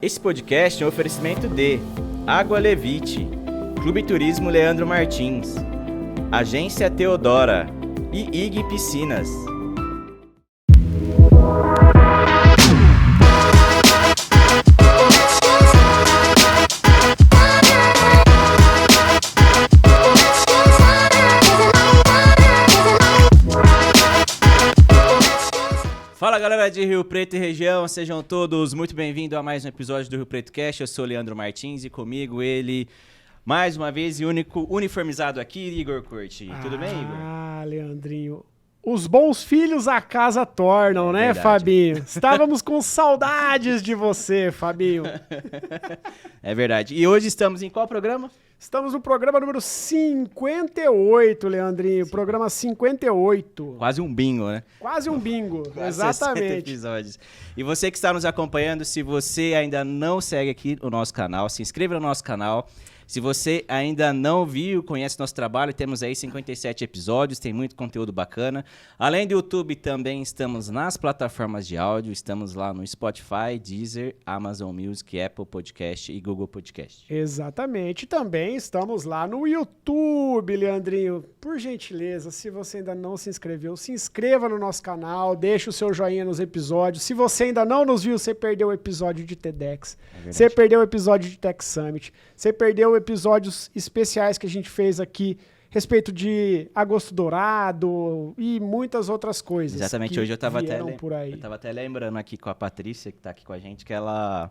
Esse podcast é um oferecimento de Água Levite, Clube Turismo Leandro Martins, Agência Teodora e IG Piscinas. Fala galera de Rio Preto e região, sejam todos muito bem-vindos a mais um episódio do Rio Preto Cast. Eu sou o Leandro Martins e comigo ele, mais uma vez, e único uniformizado aqui, Igor Curti. Tudo bem, Igor? Ah, Leandrinho. Os bons filhos a casa tornam, né, verdade. Fabinho? Estávamos com saudades de você, Fabinho. É verdade. E hoje estamos em qual programa? Estamos no programa número 58, Leandrinho. Programa 58. Quase um bingo, né? Quase um bingo, Quase 60 exatamente. episódios. E você que está nos acompanhando, se você ainda não segue aqui o nosso canal, se inscreva no nosso canal. Se você ainda não viu, conhece nosso trabalho, temos aí 57 episódios, tem muito conteúdo bacana. Além do YouTube, também estamos nas plataformas de áudio, estamos lá no Spotify, Deezer, Amazon Music, Apple Podcast e Google Podcast. Exatamente. Também estamos lá no YouTube, Leandrinho. Por gentileza, se você ainda não se inscreveu, se inscreva no nosso canal, deixa o seu joinha nos episódios. Se você ainda não nos viu, você perdeu o episódio de TEDx, você perdeu o episódio de Tech Summit, você perdeu episódios especiais que a gente fez aqui a respeito de Agosto Dourado e muitas outras coisas. Exatamente, hoje eu estava até lembrando aqui com a Patrícia, que está aqui com a gente, que a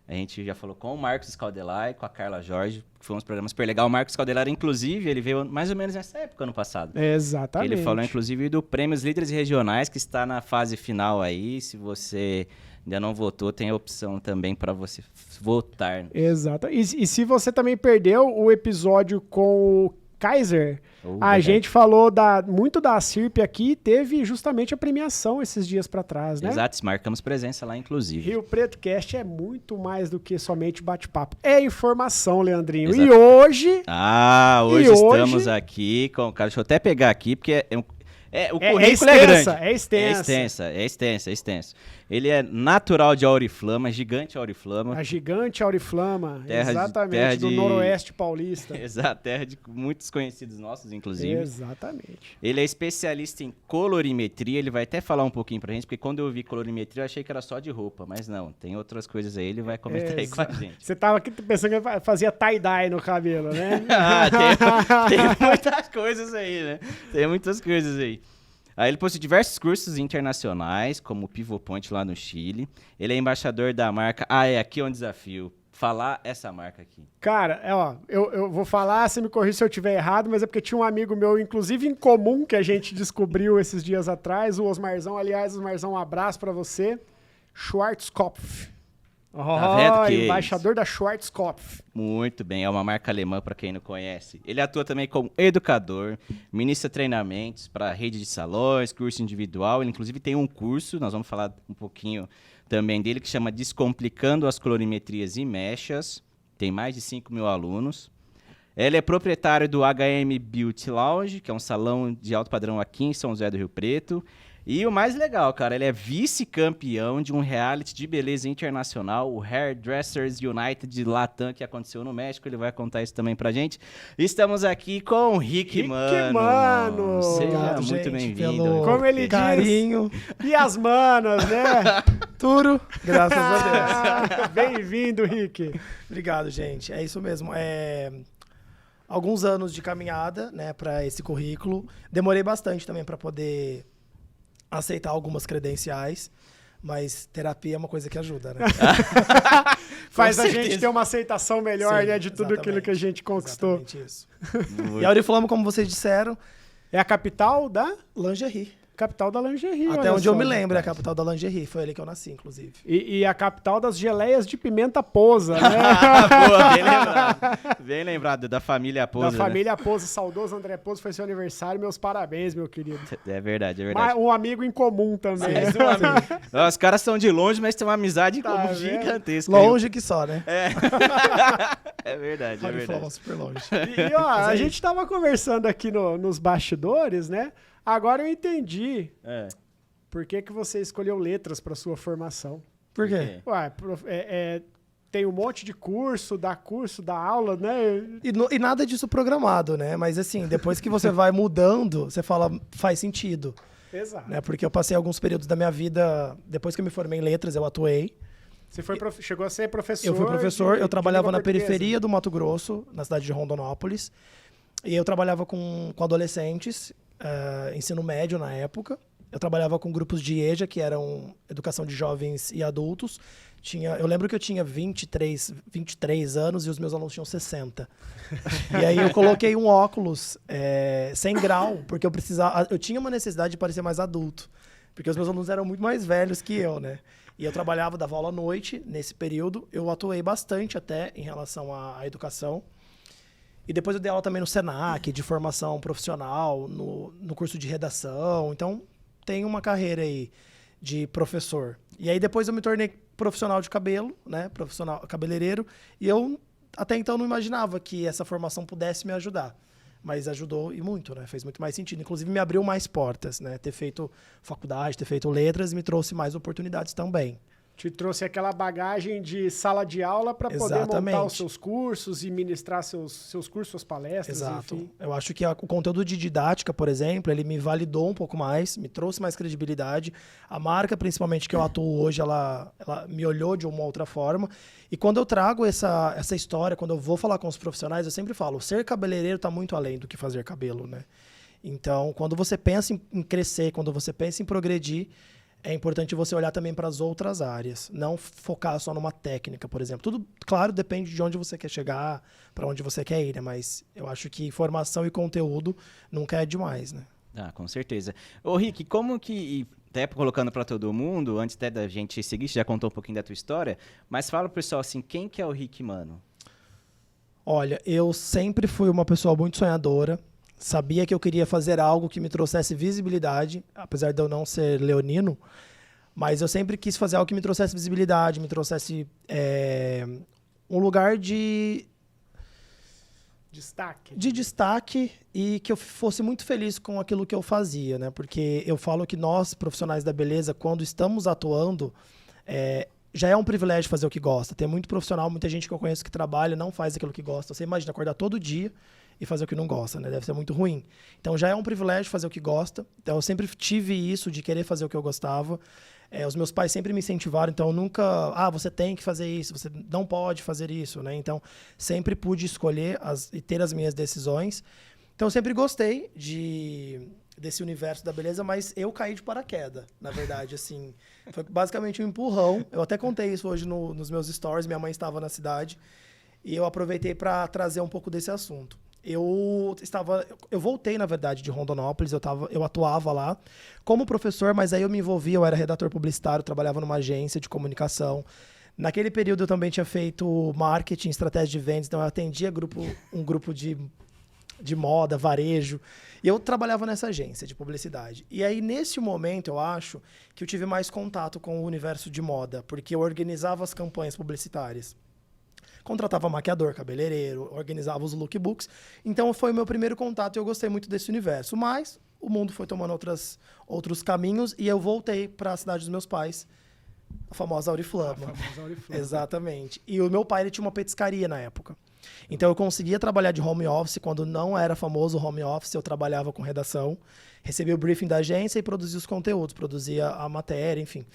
gente já falou com o Marcos Scaldelari, com a Carla Jorge, que foi uns programas super legal. O Marcos Scaldelari, inclusive, ele veio mais ou menos nessa época, ano passado. Exatamente. Ele falou, inclusive, do Prêmios Líderes Regionais, que está na fase final aí. Se você ainda não votou, tem a opção também para você votar. Exato. E se você também perdeu o episódio com o Kaiser, a gente falou muito da CIRP aqui e teve justamente a premiação esses dias para trás, né? Exato, marcamos presença lá, inclusive. Rio Preto Cast é muito mais do que somente bate-papo. É informação, Leandrinho. Exato. E hoje... hoje estamos aqui com... Cara, deixa eu até pegar aqui, porque o currículo é grande. É extenso. Ele é natural de Auriflama, gigante Auriflama. A gigante Auriflama, terra exatamente, do Noroeste Paulista. Exato, terra de muitos conhecidos nossos, inclusive. Exatamente. Ele é especialista em colorimetria, ele vai até falar um pouquinho pra gente, porque quando eu vi colorimetria eu achei que era só de roupa, mas não, tem outras coisas aí, ele vai comentar aí com a gente. Você tava aqui pensando que fazia tie-dye no cabelo, né? Tem muitas coisas aí, né? Tem muitas coisas aí. Aí ele possui diversos cursos internacionais, como o Pivot Point lá no Chile. Ele é embaixador da marca... aqui é um desafio. Falar essa marca aqui. Cara, eu vou falar, você me corrige se eu estiver errado, mas é porque tinha um amigo meu, inclusive em comum, que a gente descobriu esses dias atrás, o Osmarzão. Aliás, Osmarzão, um abraço pra você. Schwarzkopf. Tá vendo que embaixador da Schwarzkopf. Muito bem, é uma marca alemã para quem não conhece. Ele atua também como educador, ministra treinamentos para rede de salões, curso individual. Ele inclusive tem um curso, nós vamos falar um pouquinho também dele, que chama Descomplicando as Colorimetrias e Mechas. Tem mais de 5 mil alunos. Ele é proprietário do HM Beauty Lounge, que é um salão de alto padrão aqui em São José do Rio Preto. E o mais legal, cara, ele é vice-campeão de um reality de beleza internacional, o Hairdressers United de Latam, que aconteceu no México. Ele vai contar isso também pra gente. Estamos aqui com o Rick Mano. Seja muito bem-vindo. Como ele carinho. diz. E as manas, né? Tudo, graças a Deus. Bem-vindo, Rick. Obrigado, gente. É isso mesmo. Alguns anos de caminhada, né, para esse currículo. Demorei bastante também para poder aceitar algumas credenciais, mas terapia é uma coisa que ajuda, né? Faz a gente ter uma aceitação melhor, né, de tudo aquilo que a gente conquistou. Exatamente isso. E a Auriflama, como vocês disseram, é a capital da lingerie. Capital da lingerie. Até onde eu me lembro, é a capital da lingerie. Foi ali que eu nasci, inclusive. E a capital das geleias de pimenta Posa, né? Boa, bem lembrado. Bem lembrado, da família Posa. Da família Posa, saudoso André Posa, foi seu aniversário. Meus parabéns, meu querido. É verdade, é verdade. Um amigo em comum também. Mais um amigo. Os caras são de longe, mas tem uma amizade gigantesca. Longe que só, né? É verdade, é verdade. Super longe. E a gente tava conversando aqui nos bastidores, né? Agora eu entendi por que você escolheu letras para sua formação. Por quê? Ué, tem um monte de curso, dá aula, né? E nada disso programado, né? Mas assim, depois que você vai mudando, você fala, faz sentido. Exato. Né? Porque eu passei alguns períodos da minha vida, depois que eu me formei em letras, eu atuei. Você chegou a ser professor? Eu fui professor, eu trabalhava na portuguesa. periferia do Mato Grosso, na cidade de Rondonópolis. E eu trabalhava com adolescentes, ensino médio na época. Eu trabalhava com grupos de EJA, que eram educação de jovens e adultos. Eu lembro que eu tinha 23 anos e os meus alunos tinham 60. E aí eu coloquei um óculos sem grau, porque eu tinha uma necessidade de parecer mais adulto. Porque os meus alunos eram muito mais velhos que eu, né? E eu trabalhava, dava aula à noite, nesse período. Eu atuei bastante até em relação à educação. E depois eu dei aula também no Senac, de formação profissional, no curso de redação. Então, tem uma carreira aí de professor. E aí depois eu me tornei profissional de cabelo, né? Profissional cabeleireiro. E eu até então não imaginava que essa formação pudesse me ajudar. Mas ajudou e muito, né? Fez muito mais sentido. Inclusive me abriu mais portas, né? Ter feito faculdade, ter feito letras me trouxe mais oportunidades também. Te trouxe aquela bagagem de sala de aula para poder montar os seus cursos e ministrar seus cursos, suas palestras, Exato. enfim. Eu acho que o conteúdo de didática, por exemplo, ele me validou um pouco mais, me trouxe mais credibilidade. A marca, principalmente, que eu atuo hoje, ela me olhou de uma outra forma. E quando eu trago essa história, quando eu vou falar com os profissionais, eu sempre falo, ser cabeleireiro está muito além do que fazer cabelo, né? Então, quando você pensa em crescer, quando você pensa em progredir, é importante você olhar também para as outras áreas, não focar só numa técnica, por exemplo. Tudo, claro, depende de onde você quer chegar, para onde você quer ir, né? Mas eu acho que informação e conteúdo nunca é demais, né? Ah, com certeza. Ô, Rick, como que, até colocando para todo mundo, antes até da gente seguir, você já contou um pouquinho da tua história, mas fala pro pessoal assim, quem que é o Rick, mano? Olha, eu sempre fui uma pessoa muito sonhadora, sabia que eu queria fazer algo que me trouxesse visibilidade, apesar de eu não ser leonino, mas eu sempre quis fazer algo que me trouxesse visibilidade, me trouxesse um lugar de destaque e que eu fosse muito feliz com aquilo que eu fazia, né? Porque eu falo que nós, profissionais da beleza, quando estamos atuando, já é um privilégio fazer o que gosta. Tem muito profissional, muita gente que eu conheço que trabalha e não faz aquilo que gosta. Você imagina acordar todo dia e fazer o que não gosta, né? Deve ser muito ruim. Então já é um privilégio fazer o que gosta. Então eu sempre tive isso de querer fazer o que eu gostava. Os meus pais sempre me incentivaram, então eu nunca... você tem que fazer isso, você não pode fazer isso, né? Então sempre pude escolher e ter as minhas decisões. Então eu sempre gostei desse universo da beleza, mas eu caí de paraquedas, na verdade, assim. Foi basicamente um empurrão. Eu até contei isso hoje nos meus stories, minha mãe estava na cidade e eu aproveitei para trazer um pouco desse assunto. Eu voltei, na verdade, de Rondonópolis, eu atuava lá como professor, mas aí eu me envolvi, eu era redator publicitário, trabalhava numa agência de comunicação. Naquele período eu também tinha feito marketing, estratégia de vendas, então eu atendia um grupo de moda, varejo, e eu trabalhava nessa agência de publicidade. E aí, nesse momento, eu acho que eu tive mais contato com o universo de moda, porque eu organizava as campanhas publicitárias. Contratava maquiador, cabeleireiro, organizava os lookbooks. Então, foi o meu primeiro contato e eu gostei muito desse universo. Mas o mundo foi tomando outros caminhos e eu voltei para a cidade dos meus pais, a famosa Auriflama. Exatamente. E o meu pai ele tinha uma petiscaria na época. Então, eu conseguia trabalhar de home office. Quando não era famoso home office, eu trabalhava com redação, recebia o briefing da agência e produzia os conteúdos, produzia a matéria, enfim.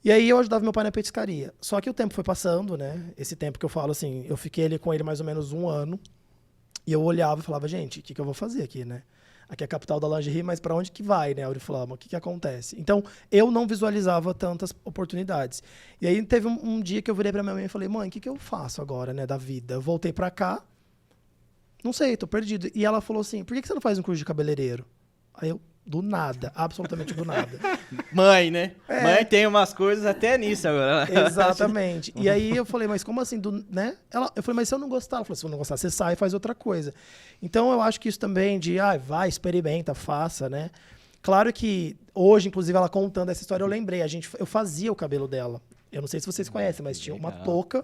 E aí eu ajudava meu pai na petiscaria. Só que o tempo foi passando, né? Esse tempo que eu falo assim, eu fiquei com ele mais ou menos 1 ano. E eu olhava e falava, gente, o que eu vou fazer aqui, né? Aqui é a capital da lingerie, mas para onde que vai, né, Auriflama? O que acontece? Então, eu não visualizava tantas oportunidades. E aí teve um dia que eu virei para minha mãe e falei, mãe, o que eu faço agora, né, da vida? Eu voltei para cá, não sei, tô perdido. E ela falou assim, por que você não faz um curso de cabeleireiro? Aí eu, do nada, absolutamente do nada. Mãe, né? Mãe tem umas coisas até nisso agora. Exatamente. E aí eu falei, mas como assim? Eu falei, mas se eu não gostar? Ela falou, se eu não gostar, você sai e faz outra coisa. Então eu acho que isso também de, vai, experimenta, faça, né? Claro que hoje, inclusive, ela contando essa história, eu lembrei, eu fazia o cabelo dela. Eu não sei se vocês conhecem, mas tinha uma touca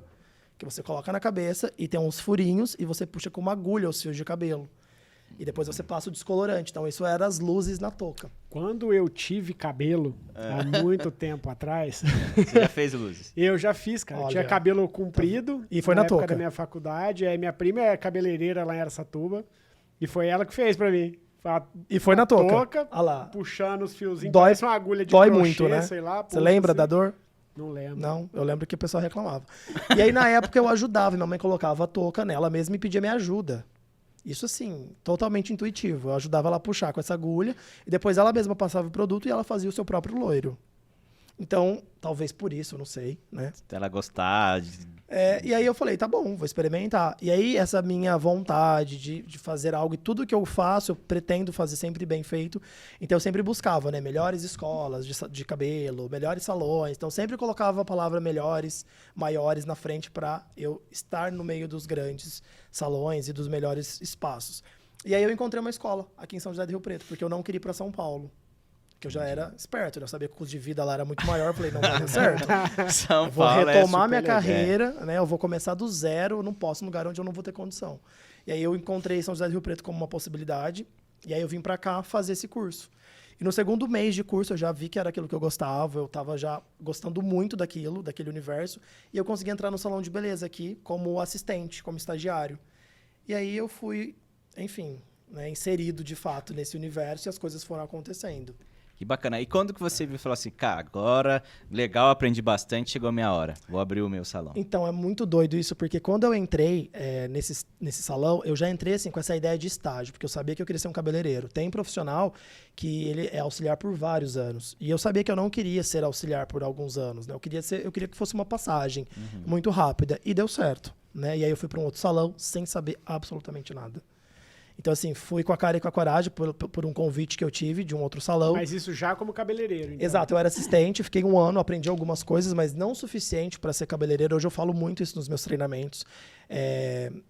que você coloca na cabeça e tem uns furinhos e você puxa com uma agulha os fios de cabelo. E depois você passa o descolorante. Então, isso era as luzes na touca. Quando eu tive cabelo, há muito tempo atrás, Você já fez luzes? eu já fiz, cara. Eu tinha Olha. cabelo comprido. E foi na época touca. da minha faculdade. Aí minha prima é cabeleireira lá em Araçatuba. E foi ela que fez pra mim. E foi na touca. touca, Olha lá. puxando os fiozinhos. Dói- Parece uma agulha de dói crochê, muito, né? sei lá. Você lembra da dor? Não lembro. Não, eu lembro que o pessoal reclamava. E aí, na época, eu ajudava. Minha mãe colocava a touca nela mesma e pedia minha ajuda. Isso, assim, totalmente intuitivo. Eu ajudava ela a puxar com essa agulha e depois ela mesma passava o produto e ela fazia o seu próprio loiro. Então, talvez por isso, não sei, né? Se ela gostar. E aí eu falei, tá bom, vou experimentar. E aí essa minha vontade de fazer algo, e tudo que eu faço, eu pretendo fazer sempre bem feito. Então eu sempre buscava, né, melhores escolas de cabelo, melhores salões. Então sempre colocava a palavra melhores, maiores na frente para eu estar no meio dos grandes salões e dos melhores espaços. E aí eu encontrei uma escola aqui em São José do Rio Preto, porque eu não queria ir para São Paulo. Que eu já era esperto, eu já sabia que o custo de vida lá era muito maior. Eu falei, não vai dar certo. São Eu vou Paulo é retomar super minha legal. carreira, né? Eu vou começar do zero, eu não posso num lugar onde eu não vou ter condição. E aí eu encontrei São José do Rio Preto como uma possibilidade, e aí eu vim pra cá fazer esse curso. E no segundo mês de curso eu já vi que era aquilo que eu gostava, eu tava já gostando muito daquilo, daquele universo, e eu consegui entrar no salão de beleza aqui como assistente, como estagiário. E aí eu fui, enfim, né, inserido de fato nesse universo e as coisas foram acontecendo. Que bacana. E quando que você viu e falou assim, cara, agora, legal, aprendi bastante, chegou a minha hora. Vou abrir o meu salão. Então, é muito doido isso, porque quando eu entrei nesse salão, eu já entrei assim, com essa ideia de estágio, porque eu sabia que eu queria ser um cabeleireiro. Tem profissional que ele é auxiliar por vários anos. E eu sabia que eu não queria ser auxiliar por alguns anos, né? Eu queria que fosse uma passagem muito rápida. E deu certo, né? E aí eu fui para um outro salão sem saber absolutamente nada. Então, assim, fui com a cara e com a coragem por um convite que eu tive de um outro salão. Mas isso já como cabeleireiro, então. Exato, eu era assistente, fiquei um ano, aprendi algumas coisas, mas não o suficiente para ser cabeleireiro. Hoje eu falo muito isso nos meus treinamentos.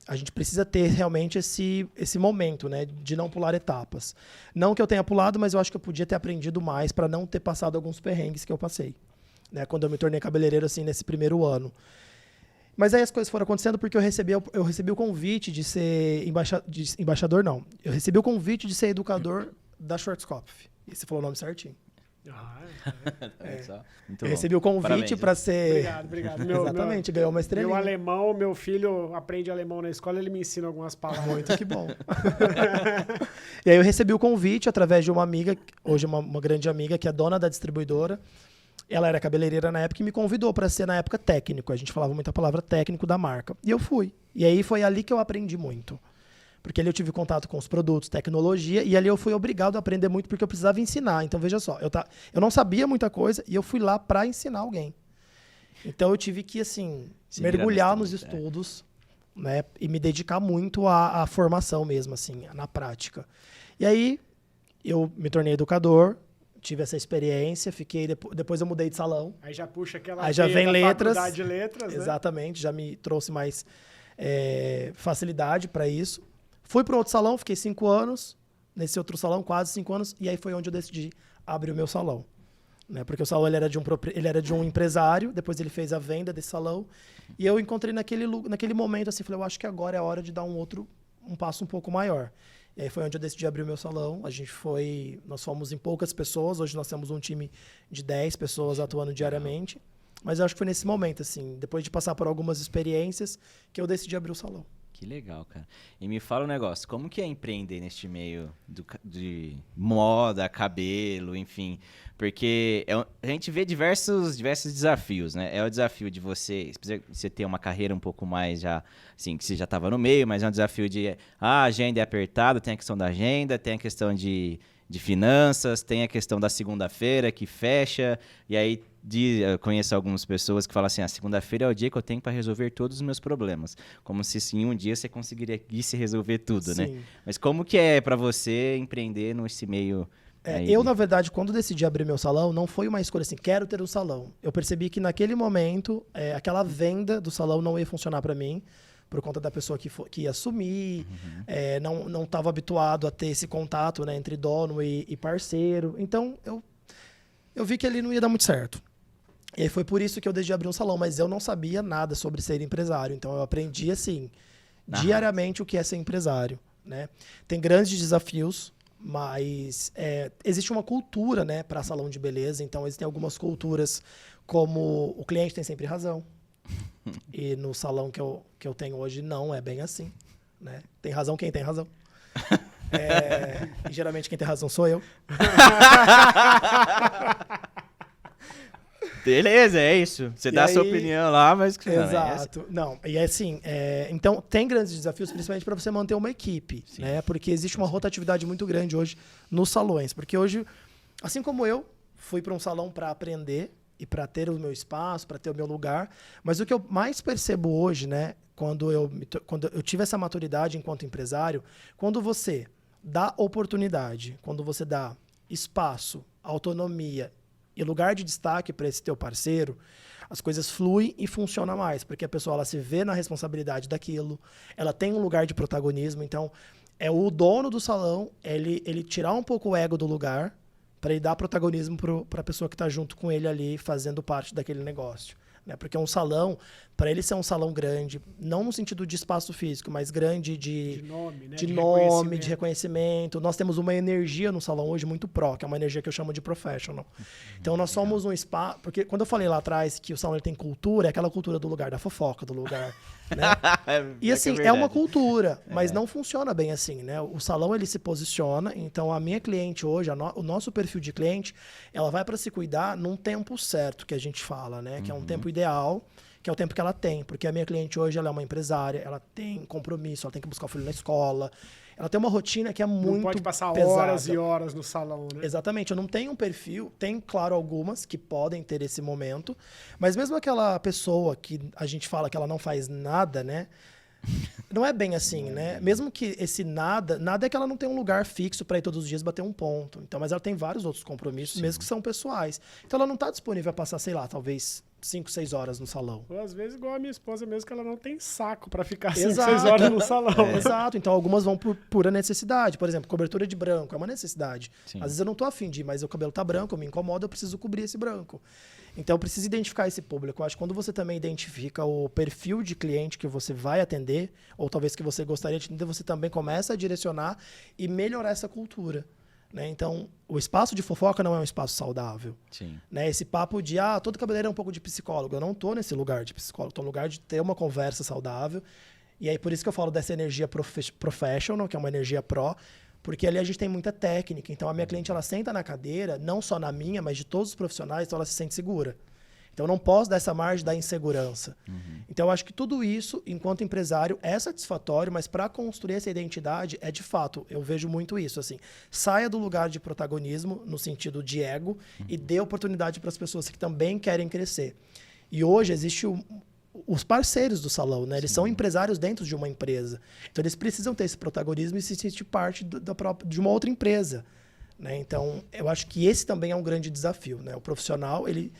A gente precisa ter realmente esse momento, né, de não pular etapas. Não que eu tenha pulado, mas eu acho que eu podia ter aprendido mais para não ter passado alguns perrengues que eu passei, né, quando eu me tornei cabeleireiro, assim, nesse primeiro ano. Mas aí as coisas foram acontecendo porque eu recebi o convite de ser embaixador, não. Eu recebi o convite de ser educador da Schwarzkopf. E você falou o nome certinho. Ah, Muito Eu bom. recebi o convite Parabéns, para ser... obrigado. Exatamente, ganhou uma estrelinha. Meu alemão, meu filho aprende alemão na escola, ele me ensina algumas palavras. Muito que bom. E aí eu recebi o convite através de uma amiga, hoje uma grande amiga, que é dona da distribuidora. Ela era cabeleireira na época e me convidou para ser, na época, técnico. A gente falava muito a palavra técnico da marca. E eu fui. E aí foi ali que eu aprendi muito. Porque ali eu tive contato com os produtos, tecnologia, e ali eu fui obrigado a aprender muito porque eu precisava ensinar. Então, veja só, eu não sabia muita coisa e eu fui lá para ensinar alguém. Então, eu tive que, assim, mergulhar nos estudos, né, e me dedicar muito à formação mesmo, assim, na prática. E aí, eu me tornei educador, tive essa experiência, depois eu mudei de salão. Aí já puxa aquela Aí já veia vem da letras. faculdade de letras, né? Exatamente, já me trouxe mais facilidade para isso. Fui para outro salão, fiquei 5 anos, nesse outro salão, quase 5 anos, e aí foi onde eu decidi abrir o meu salão. Né? Porque o salão ele era de um empresário, depois ele fez a venda desse salão, e eu encontrei naquele momento, assim, falei, eu acho que agora é a hora de dar um passo um pouco maior. E aí foi onde eu decidi abrir o meu salão. Nós fomos em poucas pessoas, hoje nós temos um time de 10 pessoas atuando diariamente. Mas eu acho que foi nesse momento, assim, depois de passar por algumas experiências, que eu decidi abrir o salão. Que legal, cara. E me fala um negócio, como que é empreender neste meio de moda, cabelo, enfim? Porque a gente vê diversos desafios, né? É o desafio de você ter uma carreira um pouco mais já, assim, que você já estava no meio, mas é um desafio de, a agenda é apertada, tem a questão da agenda, tem a questão de finanças, tem a questão da segunda-feira que fecha, e aí eu conheço algumas pessoas que falam assim, a segunda-feira é o dia que eu tenho para resolver todos os meus problemas, como se em um dia você conseguisse resolver tudo, né? Mas como que é para você empreender nesse meio? Na verdade, quando decidi abrir meu salão, não foi uma escolha assim, quero ter um salão. Eu percebi que naquele momento, aquela venda do salão não ia funcionar para mim, por conta da pessoa que ia assumir, não estava habituado a ter esse contato, né, entre dono e parceiro. Então, eu vi que ali não ia dar muito certo. E aí foi por isso que eu decidi abrir um salão, mas eu não sabia nada sobre ser empresário. Então, eu aprendi, assim, diariamente o que é ser empresário. né? Tem grandes desafios, mas existe uma cultura, né, para salão de beleza. Então, existem algumas culturas como o cliente tem sempre razão. E no salão que eu tenho hoje não é bem assim, né? Tem razão quem tem razão. E geralmente quem tem razão sou eu. Beleza, é isso. Você dá a sua opinião lá, mas... Exato. Não, e assim, então tem grandes desafios, principalmente para você manter uma equipe, né? Porque existe uma rotatividade muito grande hoje nos salões. Porque hoje, assim como eu fui para um salão para aprender e para ter o meu espaço, para ter o meu lugar, mas o que eu mais percebo hoje, né, quando eu tive essa maturidade enquanto empresário, quando você dá oportunidade, quando você dá espaço, autonomia e lugar de destaque para esse teu parceiro, as coisas fluem e funcionam mais, porque a pessoa ela se vê na responsabilidade daquilo, ela tem um lugar de protagonismo, então é o dono do salão, ele tirar um pouco o ego do lugar para ele dar protagonismo para a pessoa que está junto com ele ali, fazendo parte daquele negócio. Né? Porque um salão, para ele ser um salão grande, não no sentido de espaço físico, mas grande de nome, né? de reconhecimento. Nós temos uma energia no salão hoje muito que é uma energia que eu chamo de professional. Então nós somos um espaço... Porque quando eu falei lá atrás que o salão ele tem cultura, é aquela cultura do lugar da fofoca, do lugar... Né? E assim, é uma cultura, mas não funciona bem assim, né? O salão ele se posiciona, então a minha cliente hoje, o nosso perfil de cliente, ela vai para se cuidar num tempo certo que a gente fala, né? Que é um tempo ideal, que é o tempo que ela tem, porque a minha cliente hoje ela é uma empresária, ela tem compromisso, ela tem que buscar o filho na escola, ela tem uma rotina que é muito pesada. Não pode passar horas e horas no salão, né? Exatamente, eu não tenho um perfil, tem, claro, algumas que podem ter esse momento, mas mesmo aquela pessoa que a gente fala que ela não faz nada, né? Não é bem assim, né? Mesmo que esse nada é que ela não tem um lugar fixo para ir todos os dias bater um ponto. Então, mas ela tem vários outros compromissos, mesmo que são pessoais. Então ela não está disponível a passar, sei lá, talvez 5, 6 horas no salão. Ou às vezes igual a minha esposa mesmo, que ela não tem saco para ficar 5, 6 horas no salão. Exato, então algumas vão por pura necessidade. Por exemplo, cobertura de branco é uma necessidade. Sim. Às vezes eu não tô afim de ir, mas o cabelo tá branco, me incomoda, eu preciso cobrir esse branco. Então eu preciso identificar esse público. Eu acho que quando você também identifica o perfil de cliente que você vai atender, ou talvez que você gostaria de atender, você também começa a direcionar e melhorar essa cultura. Né? Então, o espaço de fofoca não é um espaço saudável. Sim. Né? Esse papo de, todo cabeleireiro é um pouco de psicólogo. Eu não estou nesse lugar de psicólogo, estou no lugar de ter uma conversa saudável. E aí, por isso que eu falo dessa energia professional, que é uma energia pró, porque ali a gente tem muita técnica. Então, a minha cliente, ela senta na cadeira, não só na minha, mas de todos os profissionais, então ela se sente segura. Então, eu não posso dar essa margem da insegurança. Então, eu acho que tudo isso, enquanto empresário, é satisfatório, mas para construir essa identidade, é de fato, eu vejo muito isso. Assim, saia do lugar de protagonismo, no sentido de ego, e dê oportunidade para as pessoas que também querem crescer. E hoje existe os parceiros do salão, né? Eles são empresários dentro de uma empresa. Então, eles precisam ter esse protagonismo e se sentir parte de uma outra empresa. Né? Então, eu acho que esse também é um grande desafio. Né? O profissional, ele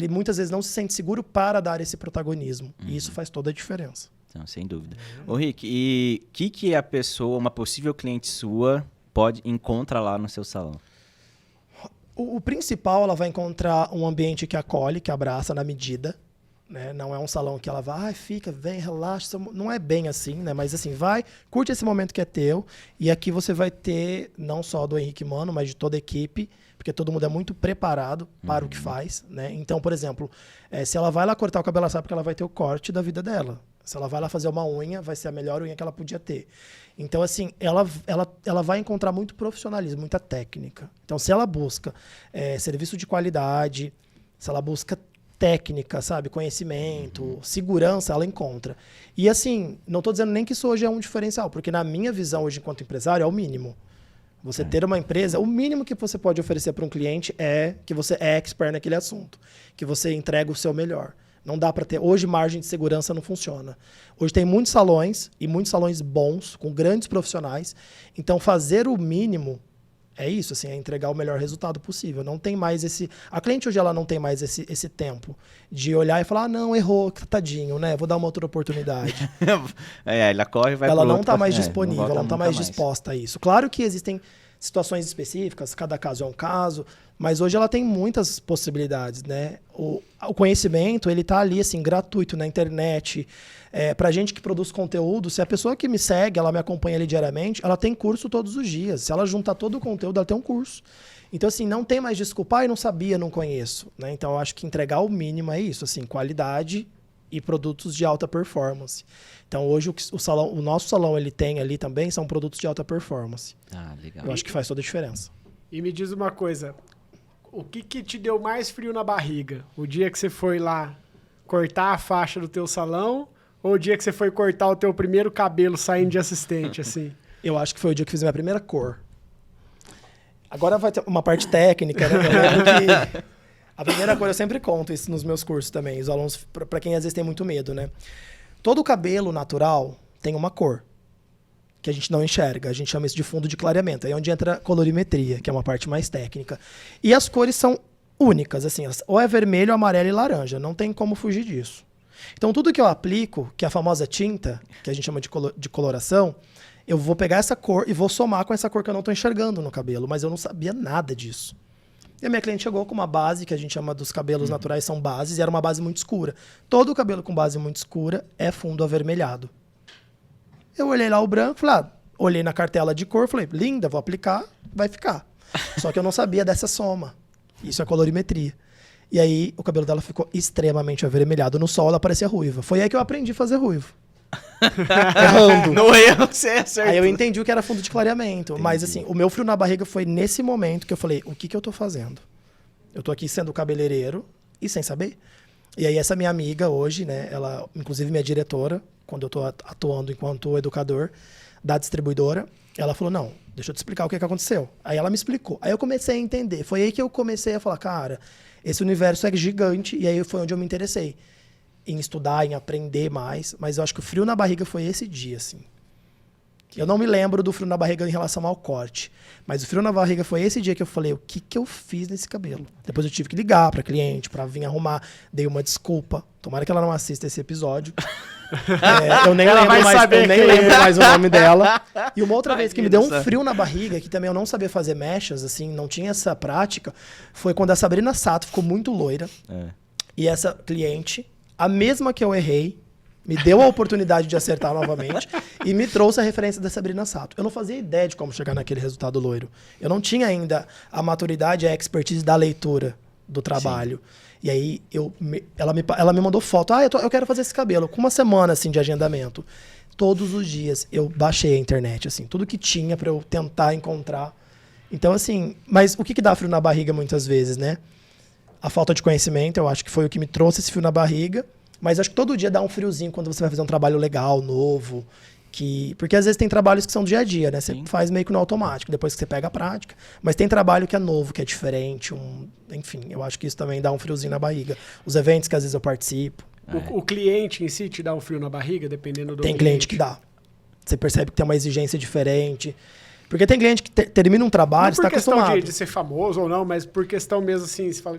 muitas vezes não se sente seguro para dar esse protagonismo. E isso faz toda a diferença. Não, sem dúvida. Ô, Rick, e o que a pessoa, uma possível cliente sua, encontra lá no seu salão? O principal, ela vai encontrar um ambiente que acolhe, que abraça na medida. Né? Não é um salão que ela vai, fica, vem, relaxa. Não é bem assim, né? Mas assim, vai, curte esse momento que é teu. E aqui você vai ter, não só do Henrique Mano, mas de toda a equipe, porque todo mundo é muito preparado para o que faz. Né? Então, por exemplo, se ela vai lá cortar o cabelo, ela sabe que ela vai ter o corte da vida dela. Se ela vai lá fazer uma unha, vai ser a melhor unha que ela podia ter. Então, assim, ela vai encontrar muito profissionalismo, muita técnica. Então, se ela busca serviço de qualidade, se ela busca técnica, sabe, conhecimento, segurança, ela encontra. E assim, não estou dizendo nem que isso hoje é um diferencial, porque na minha visão hoje enquanto empresário é o mínimo. Você ter uma empresa, o mínimo que você pode oferecer para um cliente é que você é expert naquele assunto, que você entrega o seu melhor. Não dá para ter... Hoje, margem de segurança não funciona. Hoje tem muitos salões, e muitos salões bons, com grandes profissionais. Então, fazer o mínimo é isso, assim, é entregar o melhor resultado possível. Não tem mais esse... A cliente hoje ela não tem mais esse tempo de olhar e falar, não, errou, tadinho, né? Vou dar uma outra oportunidade. Ela corre e vai ela pro não outro, está mais disponível, ela não está mais disposta a isso. Claro que existem situações específicas, cada caso é um caso, mas hoje ela tem muitas possibilidades, né? O conhecimento, ele tá ali, assim, gratuito na internet. Pra gente que produz conteúdo, se a pessoa que me segue, ela me acompanha ali diariamente, ela tem curso todos os dias. Se ela juntar todo o conteúdo, ela tem um curso. Então, assim, não tem mais desculpa, não sabia, não conheço, né? Então, eu acho que entregar o mínimo é isso, assim, qualidade e produtos de alta performance. Então, hoje, o nosso salão, ele tem ali também, são produtos de alta performance. Ah, legal. Eu acho que faz toda a diferença. E me diz uma coisa, o que te deu mais frio na barriga? O dia que você foi lá cortar a faixa do teu salão ou o dia que você foi cortar o teu primeiro cabelo saindo de assistente, assim? Eu acho que foi o dia que fiz a minha primeira cor. Agora vai ter uma parte técnica, né? Eu lembro que a primeira cor, eu sempre conto isso nos meus cursos também, os alunos, para quem às vezes tem muito medo, né? Todo cabelo natural tem uma cor que a gente não enxerga. A gente chama isso de fundo de clareamento. Aí é onde entra a colorimetria, que é uma parte mais técnica. E as cores são únicas, assim, ou é vermelho, amarelo e laranja. Não tem como fugir disso. Então, tudo que eu aplico, que é a famosa tinta, que a gente chama de coloração, eu vou pegar essa cor e vou somar com essa cor que eu não estou enxergando no cabelo. Mas eu não sabia nada disso. E a minha cliente chegou com uma base, que a gente chama dos cabelos naturais, são bases, e era uma base muito escura. Todo cabelo com base muito escura é fundo avermelhado. Eu olhei lá o branco, falei, olhei na cartela de cor, falei, linda, vou aplicar, vai ficar. Só que eu não sabia dessa soma. Isso é colorimetria. E aí o cabelo dela ficou extremamente avermelhado. No sol ela parecia ruiva. Foi aí que eu aprendi a fazer ruivo. Errando. No erro, você acertou. Aí eu entendi o que era fundo de clareamento. Entendi. Mas assim, o meu frio na barriga foi nesse momento que eu falei, o que eu tô fazendo? Eu tô aqui sendo cabeleireiro e sem saber. E aí essa minha amiga hoje, né, ela, inclusive minha diretora, quando eu tô atuando enquanto educador da distribuidora, ela falou, não, deixa eu te explicar o que aconteceu. Aí ela me explicou. Aí eu comecei a entender. Foi aí que eu comecei a falar, cara, esse universo é gigante. E aí foi onde eu me interessei em estudar, em aprender mais. Mas eu acho que o frio na barriga foi esse dia, assim. Eu não me lembro do frio na barriga em relação ao corte. Mas o frio na barriga foi esse dia que eu falei, o que eu fiz nesse cabelo? Depois eu tive que ligar pra cliente, pra vir arrumar. Dei uma desculpa. Tomara que ela não assista esse episódio. Eu nem lembro mais o nome dela. E uma outra vez que me deu um frio na barriga, que também eu não sabia fazer mechas, assim, não tinha essa prática, foi quando a Sabrina Sato ficou muito loira. E essa cliente, a mesma que eu errei, me deu a oportunidade de acertar novamente e me trouxe a referência da Sabrina Sato. Eu não fazia ideia de como chegar naquele resultado loiro. Eu não tinha ainda a maturidade e a expertise da leitura do trabalho. Sim. E aí ela me mandou foto. Eu quero fazer esse cabelo. Com uma semana assim, de agendamento. Todos os dias eu baixei a internet, assim, tudo que tinha para eu tentar encontrar. Então, assim, mas o que dá frio na barriga muitas vezes, né? A falta de conhecimento, eu acho que foi o que me trouxe esse frio na barriga. Mas acho que todo dia dá um friozinho quando você vai fazer um trabalho legal, novo. Porque às vezes tem trabalhos que são do dia a dia, né? Você faz meio que no automático, depois que você pega a prática. Mas tem trabalho que é novo, que é diferente. Enfim, eu acho que isso também dá um friozinho na barriga. Os eventos que às vezes eu participo. O cliente em si te dá um frio na barriga, dependendo do Tem cliente que dá. Você percebe que tem uma exigência diferente. Porque tem cliente que termina um trabalho, está acostumado. Não por questão de ser famoso ou não, mas por questão mesmo assim, você fala,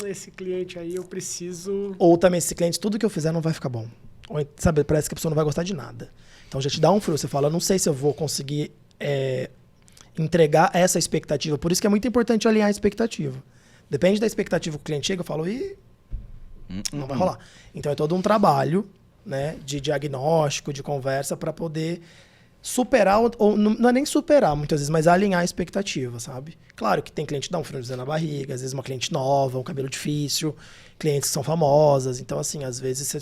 esse cliente aí eu preciso... Ou também esse cliente, tudo que eu fizer não vai ficar bom. Ou, sabe, parece que a pessoa não vai gostar de nada. Então já te dá um frio, você fala, não sei se eu vou conseguir entregar essa expectativa. Por isso que é muito importante alinhar a expectativa. Depende da expectativa que o cliente chega, eu falo, não vai rolar. Então é todo um trabalho, né, de diagnóstico, de conversa para poder superar, ou não é nem superar muitas vezes, mas alinhar a expectativa, sabe? Claro que tem cliente que dá um friozinho na barriga, às vezes uma cliente nova, um cabelo difícil, clientes que são famosas, então assim, às vezes você...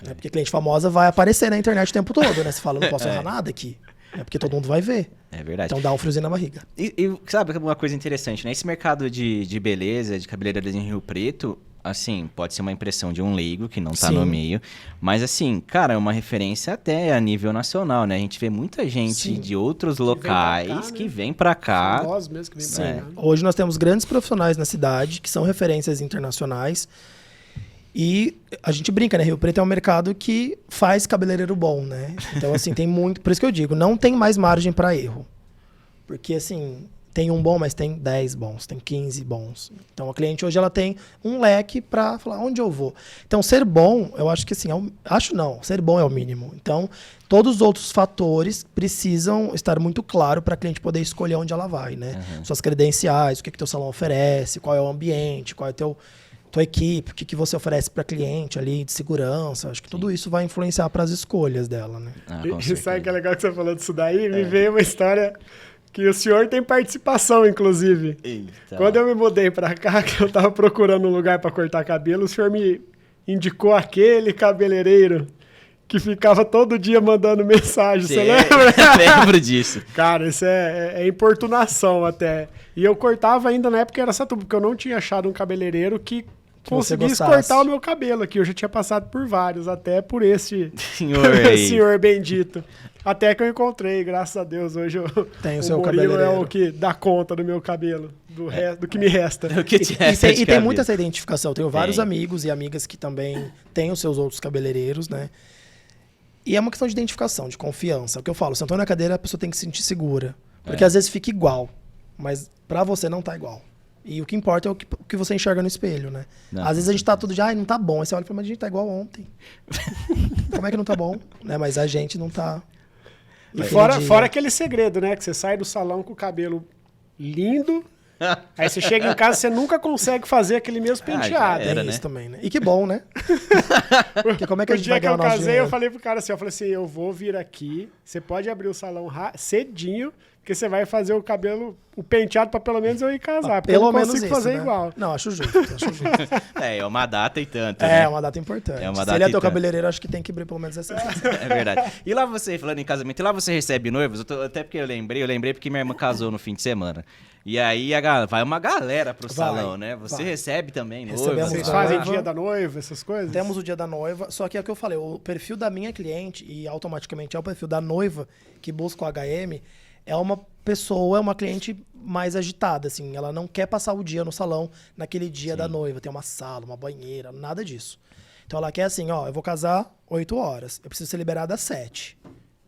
Porque cliente famosa vai aparecer na internet o tempo todo, né? Você fala, não posso errar nada aqui. É porque todo mundo vai ver. É verdade. Então dá um friozinho na barriga. E sabe uma coisa interessante, né? Esse mercado de beleza, de cabeleireiros em Rio Preto, assim, pode ser uma impressão de um leigo que não tá no meio, mas assim, cara, é uma referência até a nível nacional, né? A gente vê muita gente de outros locais que vem pra cá. Famosos mesmo que vem pra cá. Hoje nós temos grandes profissionais na cidade que são referências internacionais. E a gente brinca, né? Rio Preto é um mercado que faz cabeleireiro bom, né? Então, assim, tem muito... Por isso que eu digo, não tem mais margem para erro. Porque, assim, tem um bom, mas tem 10 bons, tem 15 bons. Então, a cliente hoje ela tem um leque para falar onde eu vou. Então, ser bom, eu acho que assim, ser bom é o mínimo. Então, todos os outros fatores precisam estar muito claro para a cliente poder escolher onde ela vai, né? Suas credenciais, o que teu salão oferece, qual é o ambiente, qual é tua equipe, o que você oferece para cliente ali de segurança. Acho que tudo isso vai influenciar para as escolhas dela, né? E sabe que é legal que você falou disso daí? Me veio uma história que o senhor tem participação, inclusive. Eita. Quando eu me mudei pra cá, que eu tava procurando um lugar pra cortar cabelo, o senhor me indicou aquele cabeleireiro que ficava todo dia mandando mensagem. Você lembra? Lembro disso. Cara, isso é importunação até. E eu cortava ainda na época em Araçatuba, porque eu não tinha achado um cabeleireiro que conseguisse cortar o meu cabelo aqui. Eu já tinha passado por vários, até por esse Senhor aí. senhor bendito. Até que eu encontrei, graças a Deus. Hoje Tem o o seu Murilo é cabeleireiro. o que dá conta do meu cabelo, do que me resta. O que te resta de E tem cabelo? muita essa identificação. Eu tenho vários Tem. amigos e amigas que também têm os seus outros cabeleireiros, né? E é uma questão de identificação, de confiança. O que eu falo, sentou na cadeira, a pessoa tem que se sentir segura. Porque às vezes fica igual, mas pra você não tá igual. E o que importa é o que você enxerga no espelho, né? Não, Às vezes a gente tá tudo de, não tá bom. Aí você olha e fala, mas a gente tá igual ontem. Como é que não tá bom? Né? Mas a gente não tá... E Entendi. fora aquele segredo, né? Que você sai do salão com o cabelo lindo, aí você chega em casa, você nunca consegue fazer aquele mesmo já penteado. era, Tem né? isso também, né? E que bom, né? Porque como é que a O gente dia vai que eu ganhar o nosso casei, dinheiro? eu falei pro cara assim, eu vou vir aqui, você pode abrir o salão cedinho, porque você vai fazer o cabelo, o penteado pra pelo menos eu ir casar, porque Pelo eu não menos consigo isso, fazer né? igual. Não, acho justo, acho justo. É uma data e tanto, É né? uma data importante. É uma Se data ele é e teu tanto. cabeleireiro, acho que tem que abrir pelo menos essa. É verdade. E lá você, falando em casamento, e lá você recebe noivos? Até porque eu lembrei porque minha irmã casou no fim de semana. E aí vai uma galera pro Vai, salão, né? Você vai. recebe também noivos? Recebemos Vocês da fazem noiva. dia da noiva, essas coisas? Temos o dia da noiva, só que é o que eu falei, o perfil da minha cliente, e automaticamente é o perfil da noiva que busca o HM, é uma pessoa, é uma cliente mais agitada, assim. Ela não quer passar o dia no salão naquele dia da noiva. Tem uma sala, uma banheira, nada disso. Então ela quer assim, eu vou casar 8 horas. Eu preciso ser liberada às 7.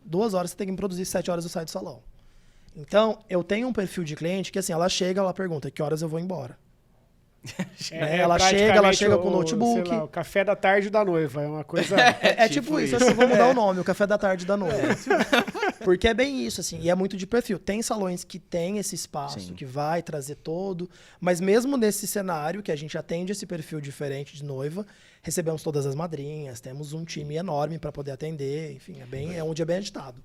2 horas você tem que me produzir, 7 horas eu saio do salão. Então, eu tenho um perfil de cliente que assim, ela chega, ela pergunta que horas eu vou embora. Ela chega com o notebook. Sei lá, o café da tarde da noiva, é uma coisa... É tipo isso, acho que eu vou mudar o nome, o café da tarde da noiva. Porque é bem isso, assim, e é muito de perfil. Tem salões que tem esse espaço, Sim. que vai trazer todo, mas mesmo nesse cenário, que a gente atende esse perfil diferente de noiva, recebemos todas as madrinhas, temos um time enorme para poder atender, enfim, é um dia bem agitado.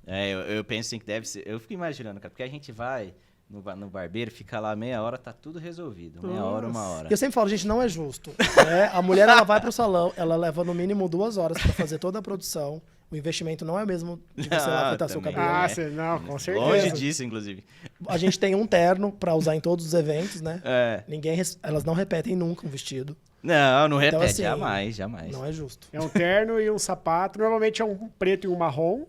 Eu penso assim que deve ser... Eu fico imaginando, cara, porque a gente vai no barbeiro, fica lá meia hora, tá tudo resolvido. Meia hora, uma hora. Eu sempre falo, gente, não é justo. Né? A mulher, ela vai pro salão, ela leva no mínimo 2 horas para fazer toda a produção. O investimento não é o mesmo de você lá cortar seu também. cabelo. Não, com certeza. Longe disso, inclusive. A gente tem um terno para usar em todos os eventos, né? É. Elas não repetem nunca um vestido. Não repete, Então, assim, jamais. Não é justo. É um terno e um sapato, normalmente é um preto e um marrom.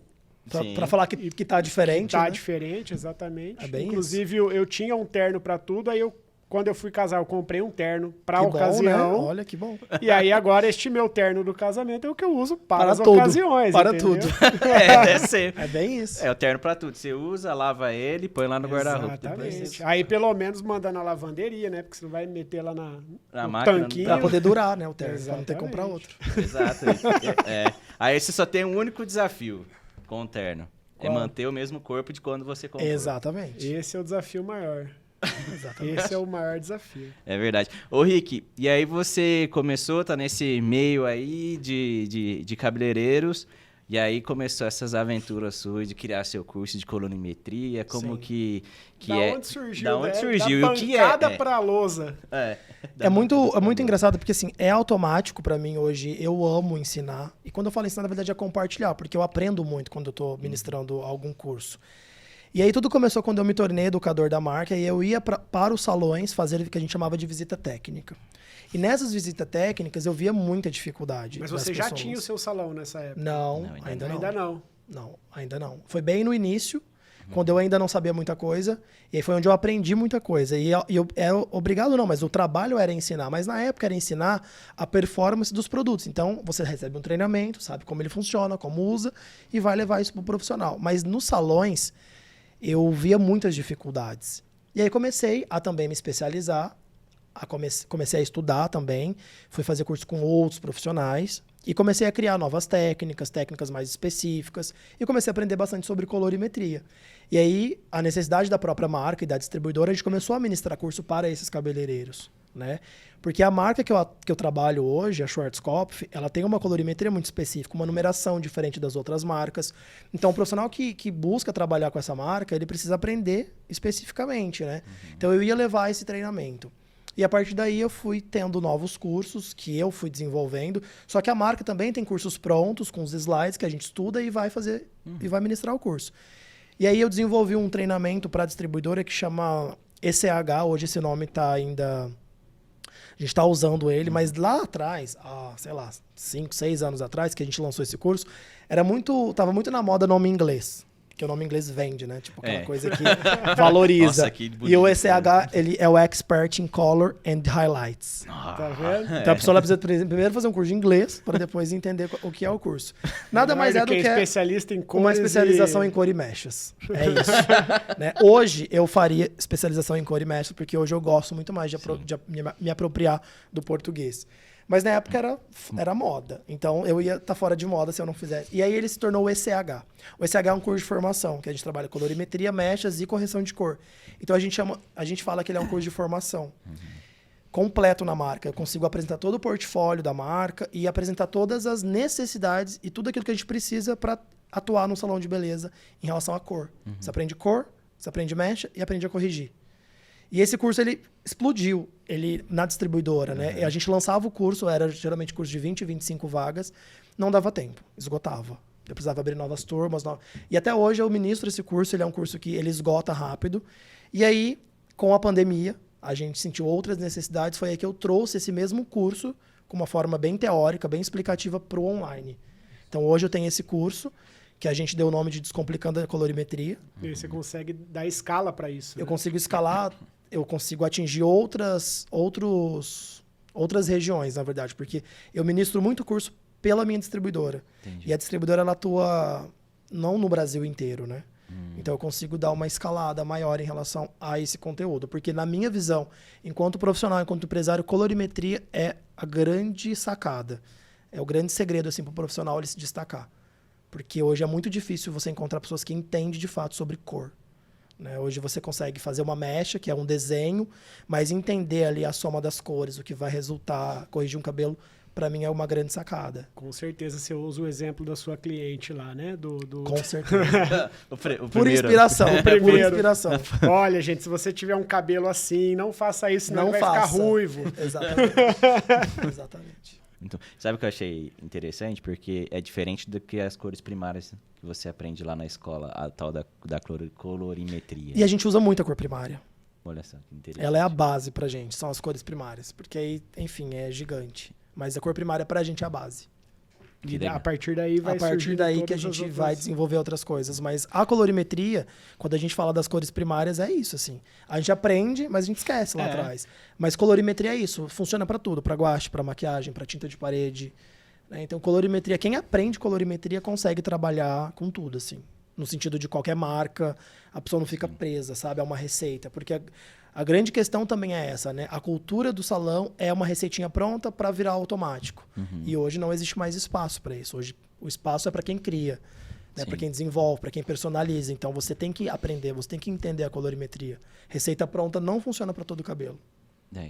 Sim. Pra falar que tá diferente, Tá né? diferente, exatamente. É bem Inclusive, eu tinha um terno pra tudo, aí quando eu fui casar, eu comprei um terno pra Que ocasião. bom, né? Olha que bom. E aí agora este meu terno do casamento é o que eu uso para as tudo. ocasiões. Para entendeu? tudo. Deve ser. É bem isso. É o terno pra tudo. Você usa, lava ele, põe lá no guarda-roupa. Depois Exatamente. você... Aí pelo menos manda na lavanderia, né? Porque você não vai meter lá Na no máquina, tanquinho. Pra poder durar, né, o terno. Pra não ter que comprar Exatamente. outro. Exato. Aí você só tem um único desafio com o terno. É Qual? manter o mesmo corpo de quando você comprou. Exatamente. Esse é o desafio maior. Exatamente. Esse é o maior desafio. É verdade. Ô, Rick, e aí você começou, tá nesse meio aí de cabeleireiros, e aí começou essas aventuras suas de criar seu curso de colorimetria, como Sim. que Da é... onde surgiu, Da onde né? surgiu, Da e o que é? bancada É. pra lousa. É muito engraçado porque, assim, é automático pra mim hoje. Eu amo ensinar. E quando eu falo ensinar, na verdade, é compartilhar. Porque eu aprendo muito quando eu tô ministrando algum curso. E aí tudo começou quando eu me tornei educador da marca. E eu ia para os salões fazer o que a gente chamava de visita técnica. E nessas visitas técnicas eu via muita dificuldade. Mas das você já pessoas. tinha o seu salão nessa época? Não, Não, ainda não. Ainda não. Não, ainda não. Foi bem no início, quando eu ainda não sabia muita coisa. E aí foi onde eu aprendi muita coisa. E eu obrigado não, mas o trabalho era ensinar. Mas na época era ensinar a performance dos produtos. Então, você recebe um treinamento, sabe como ele funciona, como usa, e vai levar isso pro profissional. Mas nos salões, eu via muitas dificuldades. E aí comecei a também me especializar, comecei a estudar também, fui fazer curso com outros profissionais e comecei a criar novas técnicas mais específicas e comecei a aprender bastante sobre colorimetria. E aí, a necessidade da própria marca e da distribuidora, a gente começou a ministrar curso para esses cabeleireiros, né? Porque a marca que eu trabalho hoje, a Schwarzkopf, ela tem uma colorimetria muito específica, uma numeração diferente das outras marcas. Então, o profissional que busca trabalhar com essa marca, ele precisa aprender especificamente, né? Então, eu ia levar esse treinamento. E a partir daí eu fui tendo novos cursos que eu fui desenvolvendo. Só que a marca também tem cursos prontos, com os slides que a gente estuda e vai fazer e vai ministrar o curso. E aí eu desenvolvi um treinamento para a distribuidora que chama ECH. Hoje esse nome está ainda... A gente está usando ele, mas lá atrás, sei lá, 5, 6 anos atrás, que a gente lançou esse curso, tava muito na moda nome em inglês. Que o nome em inglês vende, né? Tipo, aquela coisa que valoriza. Nossa, que bonito. E o ECH, ele é o Expert in Color and Highlights. Tá vendo? Então a pessoa precisa primeiro fazer um curso de inglês para depois entender o que é o curso. Nada mais é do que especialista em cores uma especialização em cor e mechas. É isso. Né? Hoje eu faria especialização em cor e mechas, porque hoje eu gosto muito mais de me apropriar do português. Mas na época era moda. Então eu ia estar fora de moda se eu não fizesse. E aí ele se tornou o ECH. O ECH é um curso de formação, que a gente trabalha colorimetria, mechas e correção de cor. Então a gente fala que ele é um curso de formação. Completo na marca. Eu consigo apresentar todo o portfólio da marca e apresentar todas as necessidades e tudo aquilo que a gente precisa para atuar no salão de beleza em relação à cor. Você aprende cor, você aprende mecha e aprende a corrigir. E esse curso, ele explodiu na distribuidora, né? E a gente lançava o curso, era geralmente curso de 20, 25 vagas, não dava tempo, esgotava. Eu precisava abrir novas turmas. E até hoje eu ministro esse curso, ele é um curso que ele esgota rápido. E aí, com a pandemia, a gente sentiu outras necessidades, foi aí que eu trouxe esse mesmo curso com uma forma bem teórica, bem explicativa para o online. Então hoje eu tenho esse curso, que a gente deu o nome de Descomplicando a Colorimetria. E você consegue dar escala para isso. Eu consigo escalar, eu consigo atingir outras regiões, na verdade, porque eu ministro muito curso pela minha distribuidora. Entendi. E a distribuidora, ela atua não no Brasil inteiro, né? Então eu consigo dar uma escalada maior em relação a esse conteúdo. Porque na minha visão, enquanto profissional, enquanto empresário, colorimetria é a grande sacada. É o grande segredo assim, para o profissional ele se destacar. Porque hoje é muito difícil você encontrar pessoas que entendem de fato sobre cor. Né? Hoje você consegue fazer uma mecha, que é um desenho, mas entender ali a soma das cores, o que vai resultar, corrigir um cabelo, para mim é uma grande sacada. Com certeza você usa o exemplo da sua cliente lá, né? Com certeza. Por inspiração. Por inspiração. Olha, gente, se você tiver um cabelo assim, não faça isso, senão não vai faça. ficar ruivo. Exatamente. Exatamente. Então, sabe o que eu achei interessante? Porque é diferente do que as cores primárias que você aprende lá na escola, a tal da colorimetria. E a gente usa muito a cor primária. Olha só, que interessante. Ela é a base pra gente, são as cores primárias. Porque aí, enfim, é gigante. Mas a cor primária pra gente é a base. E a partir daí vai a partir daí que a gente vai desenvolver outras coisas. Mas a colorimetria, quando a gente fala das cores primárias, é isso, assim. A gente aprende, mas a gente esquece lá atrás. Mas colorimetria é isso. Funciona para tudo. Para guache, para maquiagem, para tinta de parede. Né? Então, colorimetria... Quem aprende colorimetria consegue trabalhar com tudo, assim. No sentido de qualquer marca, a pessoa não fica presa, sabe? É uma receita. Porque a grande questão também é essa, né? A cultura do salão é uma receitinha pronta para virar automático. E hoje não existe mais espaço para isso. Hoje o espaço é para quem cria, né? Para quem desenvolve, para quem personaliza. Então você tem que aprender, você tem que entender a colorimetria. Receita pronta não funciona para todo o cabelo.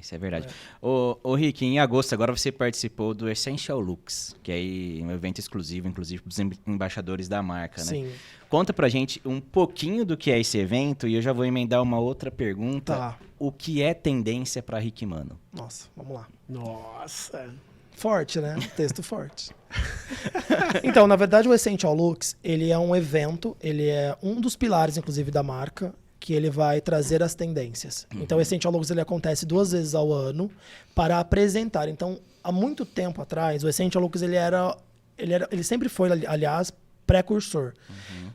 Isso é verdade. Ô Rick, em agosto agora você participou do Essential Looks, que é um evento exclusivo, inclusive, para os embaixadores da marca, né? Sim. Conta pra gente um pouquinho do que é esse evento e eu já vou emendar uma outra pergunta. Tá. O que é tendência para Rick Mano? Nossa, vamos lá. Nossa. Forte, né? Texto forte. Então, na verdade, o Essential Looks, ele é um evento, ele é um dos pilares, inclusive, da marca, que ele vai trazer as tendências. Então, o Essential Looks, ele acontece 2 vezes ao ano para apresentar. Então, há muito tempo atrás, o Essential Looks, ele sempre foi, aliás, precursor.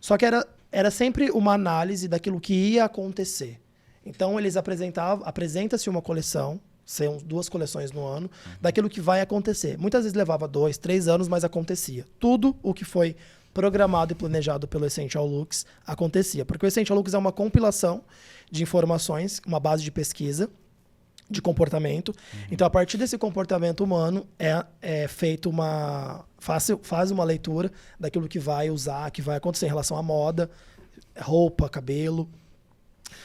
Só que era sempre uma análise daquilo que ia acontecer. Então, eles apresenta-se uma coleção, são 2 coleções no ano, daquilo que vai acontecer. Muitas vezes levava 2, 3 anos, mas acontecia. Tudo o que foi programado e planejado pelo Essential Looks acontecia. Porque o Essential Looks é uma compilação de informações, uma base de pesquisa, de comportamento. Então, a partir desse comportamento humano, é feito faz uma leitura daquilo que vai usar, que vai acontecer em relação à moda, roupa, cabelo.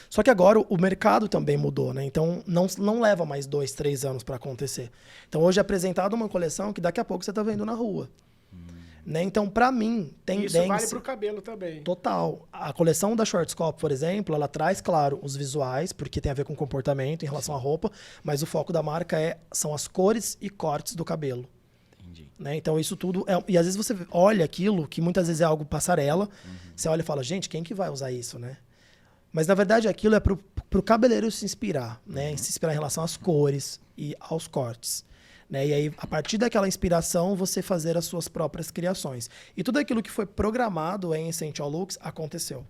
Só que agora o mercado também mudou, né? Então, não leva mais 2, 3 anos para acontecer. Então, hoje é apresentada uma coleção que daqui a pouco você está vendo na rua. Né? Então, para mim, tendência... Isso vale para o cabelo também. Total. A coleção da Schwarzkopf, por exemplo, ela traz, claro, os visuais, porque tem a ver com comportamento em relação à roupa, mas o foco da marca são as cores e cortes do cabelo. Entendi. Né? Então, isso tudo... E às vezes você olha aquilo, que muitas vezes é algo passarela, você olha e fala, gente, quem que vai usar isso, né? Mas, na verdade, aquilo é pro cabeleireiro se inspirar, né? Se inspirar em relação às cores e aos cortes. Né? E aí, a partir daquela inspiração, você fazer as suas próprias criações. E tudo aquilo que foi programado em Essential Looks aconteceu.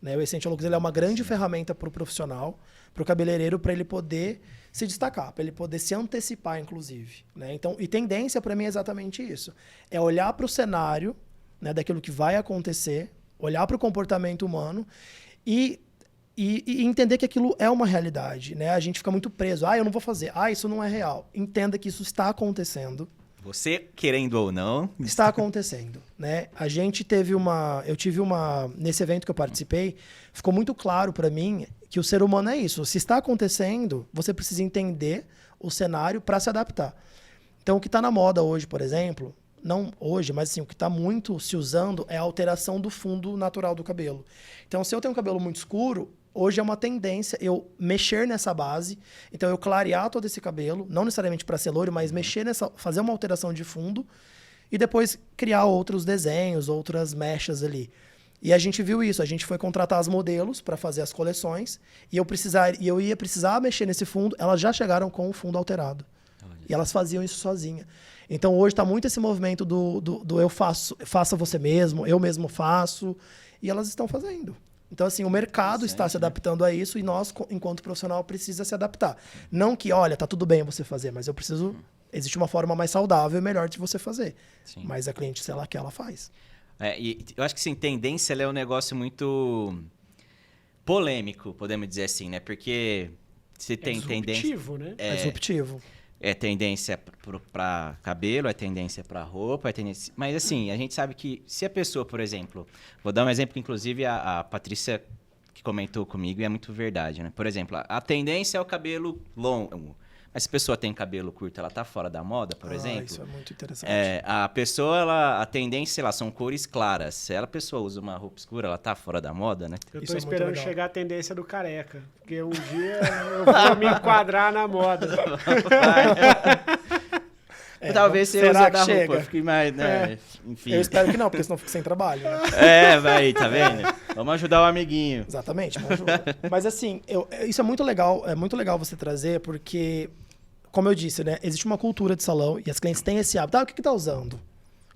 Né? O Essential Looks ele é uma grande ferramenta para o profissional, para o cabeleireiro, para ele poder se destacar, para ele poder se antecipar, inclusive. Né? Então, e tendência, para mim, é exatamente isso. É olhar para o cenário, né, daquilo que vai acontecer, olhar para o comportamento humano e entender que aquilo é uma realidade, né? A gente fica muito preso. Eu não vou fazer. Isso não é real. Entenda que isso está acontecendo. Você, querendo ou não... Está acontecendo, né? Eu tive nesse evento que eu participei, ficou muito claro para mim que o ser humano é isso. Se está acontecendo, você precisa entender o cenário para se adaptar. Então, o que está na moda hoje, por exemplo... Não hoje, mas assim, o que está muito se usando é a alteração do fundo natural do cabelo. Então, se eu tenho um cabelo muito escuro, hoje é uma tendência eu mexer nessa base. Então, eu clarear todo esse cabelo, não necessariamente para ser loiro, mas fazer uma alteração de fundo e depois criar outros desenhos, outras mechas ali. E a gente viu isso, a gente foi contratar as modelos para fazer as coleções e eu ia precisar mexer nesse fundo, elas já chegaram com o fundo alterado. E elas faziam isso sozinha. Então, hoje está muito esse movimento do eu faço, faça você mesmo, eu mesmo faço, e elas estão fazendo. Então, assim, o mercado está se adaptando a isso e nós, enquanto profissional, precisa se adaptar. Não que, olha, tá tudo bem você fazer, mas eu preciso... Existe uma forma mais saudável e melhor de você fazer. Sim. Mas a cliente, sei lá, que ela faz. E eu acho que, sim, tendência ela é um negócio muito polêmico, podemos dizer assim, né? Porque você tem tendência... Né? É disruptivo. É tendência para cabelo, é tendência para roupa, é tendência... Mas, assim, a gente sabe que se a pessoa, por exemplo... Vou dar um exemplo que, inclusive, a Patrícia que comentou comigo e é muito verdade, né? Por exemplo, a tendência é o cabelo longo. Mas se a pessoa tem cabelo curto, ela tá fora da moda, por exemplo. Isso é muito interessante. A pessoa, a tendência, sei lá, são cores claras. Se a pessoa usa uma roupa escura, ela tá fora da moda, né? Eu tô esperando chegar a tendência do careca. Porque um dia eu vou me enquadrar na moda. Talvez você use da roupa, fique mais, né? Enfim. Eu espero que não, porque senão fico sem trabalho, né? Vai, tá vendo? Vamos ajudar o amiguinho. Exatamente, vamos ajudar. Mas assim, isso é muito legal você trazer, porque, como eu disse, né? Existe uma cultura de salão e as clientes têm esse hábito. O que tá usando?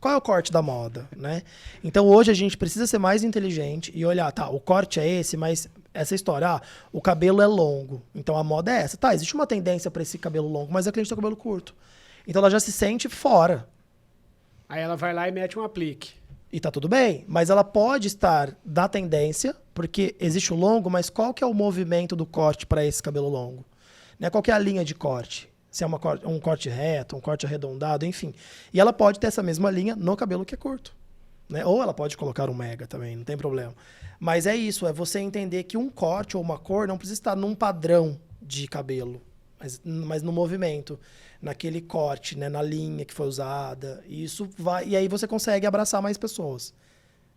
Qual é o corte da moda, né? Então, hoje a gente precisa ser mais inteligente e olhar, o corte é esse, mas essa história, o cabelo é longo, então a moda é essa. Existe uma tendência para esse cabelo longo, mas a cliente tem o cabelo curto. Então ela já se sente fora. Aí ela vai lá e mete um aplique. E tá tudo bem, mas ela pode estar da tendência, porque existe o longo, mas qual que é o movimento do corte para esse cabelo longo? Né? Qual que é a linha de corte? Se é um corte reto, um corte arredondado, enfim. E ela pode ter essa mesma linha no cabelo que é curto. Né? Ou ela pode colocar um mega também, não tem problema. Mas é isso, é você entender que um corte ou uma cor não precisa estar num padrão de cabelo, mas no movimento, naquele corte, né, na linha que foi usada. E aí você consegue abraçar mais pessoas.